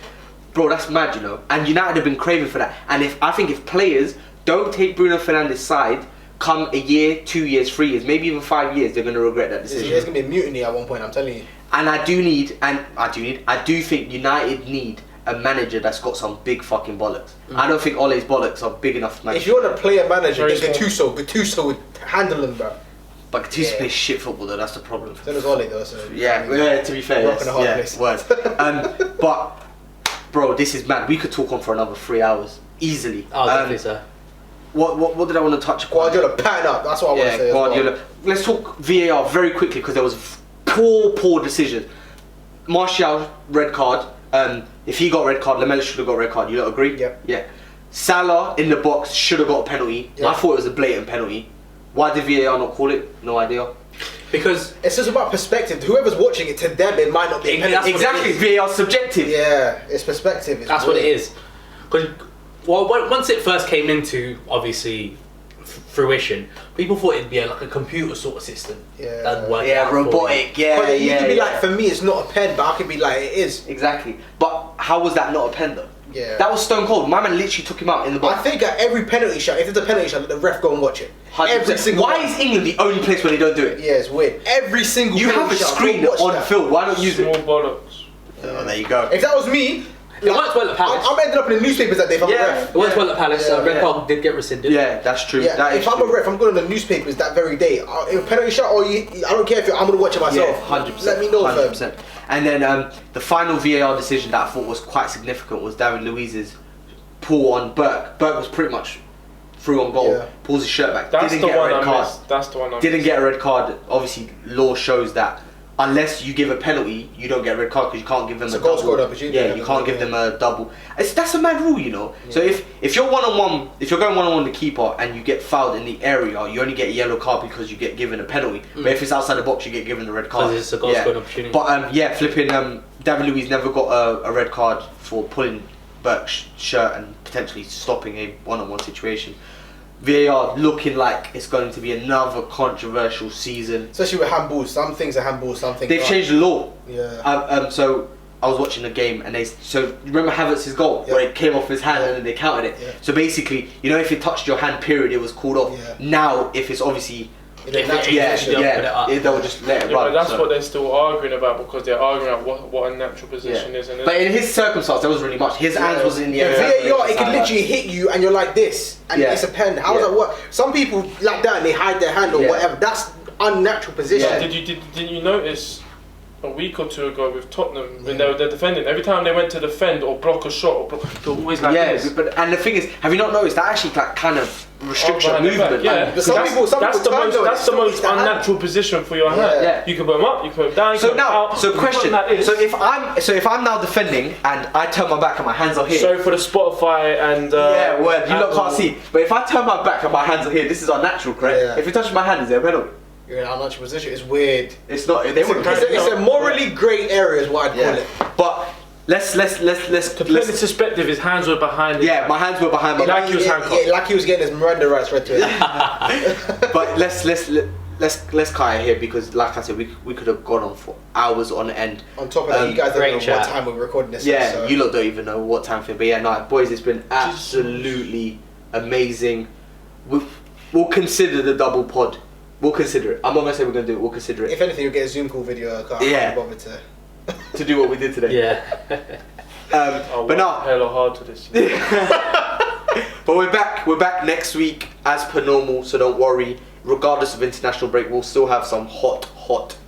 bro, that's mad, you know. And United have been craving for that. And I think if players don't take Bruno Fernandes' side, come a year, 2 years, 3 years, maybe even 5 years, they're going to regret that decision. There's going to be a mutiny at one point, I'm telling you. And I do think United need a manager that's got some big fucking bollocks. I don't think Ole's bollocks are big enough to manage. If you want to play a manager, get Gattuso would handle him, bro. But Gattuso plays shit football though, that's the problem. So does Ole though, so... Yeah, to be fair, rock in a hard place. Word. But, bro, this is mad. We could talk on for another 3 hours, easily. Oh, definitely, sir. What did I want to touch upon? Guardiola, pattern up, that's what I want to say. Guardiola. Well. Let's talk VAR very quickly because there was poor decision. Martial, red card. If he got red card, Lamela should have got red card. You don't agree? Yep. Yeah. Salah in the box should have got a penalty. Yep. I thought it was a blatant penalty. Why did VAR not call it? No idea. Because it's just about perspective. Whoever's watching it, to them it might not be a penalty. Exactly. VAR subjective. Yeah, it's perspective. That's what it is. Because once it first came into obviously fruition, people thought it'd be like a computer sort of system. Yeah. That'd work out robotic. for you. Yeah, But you could be yeah. like, for me, it's not a pen, but I could be like, it is. Exactly. But how was that not a pen though? Yeah. That was stone cold. My man literally took him out in the box. I think at every penalty shot, if there's a penalty shot, let the ref go and watch it. Every single Why one. is England the only place where they don't do it? Yeah, it's weird. Every single You have a penalty shot, screen go watch on that. field. Why not use Small it? bollocks. Oh, there you go. If that was me, It worked well at Palace. I'm ending up in the newspapers that day if I'm a ref. It worked well at Palace. Red card did get rescinded. Yeah, that's true. Yeah, That if is I'm true. a ref, I'm going to the newspapers that very day. If a penalty shot, or I don't care if I'm going to watch it myself. Yeah, 100%. Let me know, 100%. And then the final VAR decision that I thought was quite significant was David Luiz's pull on Burke. Burke was pretty much through on goal. Yeah. Pulls his shirt back. That's Didn't the get a one red I card. missed. That's the one I Didn't missed. get a red card. Obviously, law shows that unless you give a penalty, you don't get a red card because you can't give them It's a a goal double. scored opportunity. Yeah, you can't give them a double. That's a mad rule, you know. Yeah. So if you're 1-on-1, if you're going 1-on-1 with the keeper and you get fouled in the area, you only get a yellow card because you get given a penalty. But if it's outside the box, you get given the red card. Because it's a goal scoring opportunity. But flipping David Luiz never got a red card for pulling Burke's shirt and potentially stopping a 1-on-1 situation. VAR looking like it's going to be another controversial season. Especially with handballs. Some things are handballs, some things They've aren't. changed the law. Yeah. So I was watching a game and you remember Havertz's goal where it came off his hand and then they counted it. Yeah. So basically, you know, if it touched your hand, period, it was called off. Yeah. Now, if it's obviously they'll just let it run. But that's what they're still arguing about because they're arguing about what a natural position is. And but in his circumstance, there wasn't really much. His hands wasn't in the area. VAR, it can literally hit you and you're like this, and it's a pen. How does that work? Some people like that and they hide their hand or whatever. That's unnatural position. Yeah. Did you notice a week or two ago with Tottenham when they're defending? Every time they went to defend or block a shot, they're always like this. And the thing is, have you not noticed that actually kind of restricts your movement? Yeah, but some people that's the most unnatural position for your hand. Yeah. You can put them up, you can put them down. So now, out, question. So if I'm now defending and I turn my back and my hands are here. Sorry for the Spotify and you lot can't see. But if I turn my back and my hands are here, this is unnatural, correct? Yeah. If you touch my hand, is there a penalty? You're in an unnatural position. It's weird. It's not. They wouldn't. It's a morally grey area, is what I'd call it. But let's. To put it in perspective, his hands were behind. Yeah, my hands were behind my back. Like he was handcuffed. Like he was getting his Miranda rights read to him. But let's cut it here because, like I said, we could have gone on for hours on end. On top of that, you guys don't know what time we're recording this. Yeah, so. you lot don't even know what time for it. But yeah, no, boys, it's been absolutely amazing. We'll consider the double pod. We'll consider it. I'm not gonna say we're gonna do it. We'll consider it. If anything, you'll get a Zoom call video. I can't bother to do what we did today. Yeah. But no. Hella hard to this. But we're back next week as per normal. So don't worry. Regardless of international break, we'll still have some hot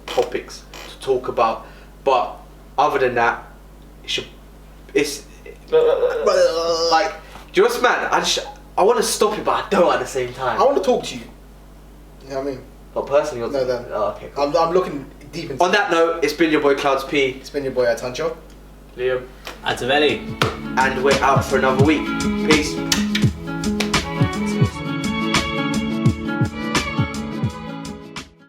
topics to talk about. But other than that, it's like, do you know what's mad? I want to stop it, but I don't at the same time. I want to talk to you. You know what I mean? But personally, no, then. Oh, okay, cool. I'm looking deep into. On that note, it's been your boy Clouds P. It's been your boy Atancho. Liam. Atavelli. And we're out for another week. Peace.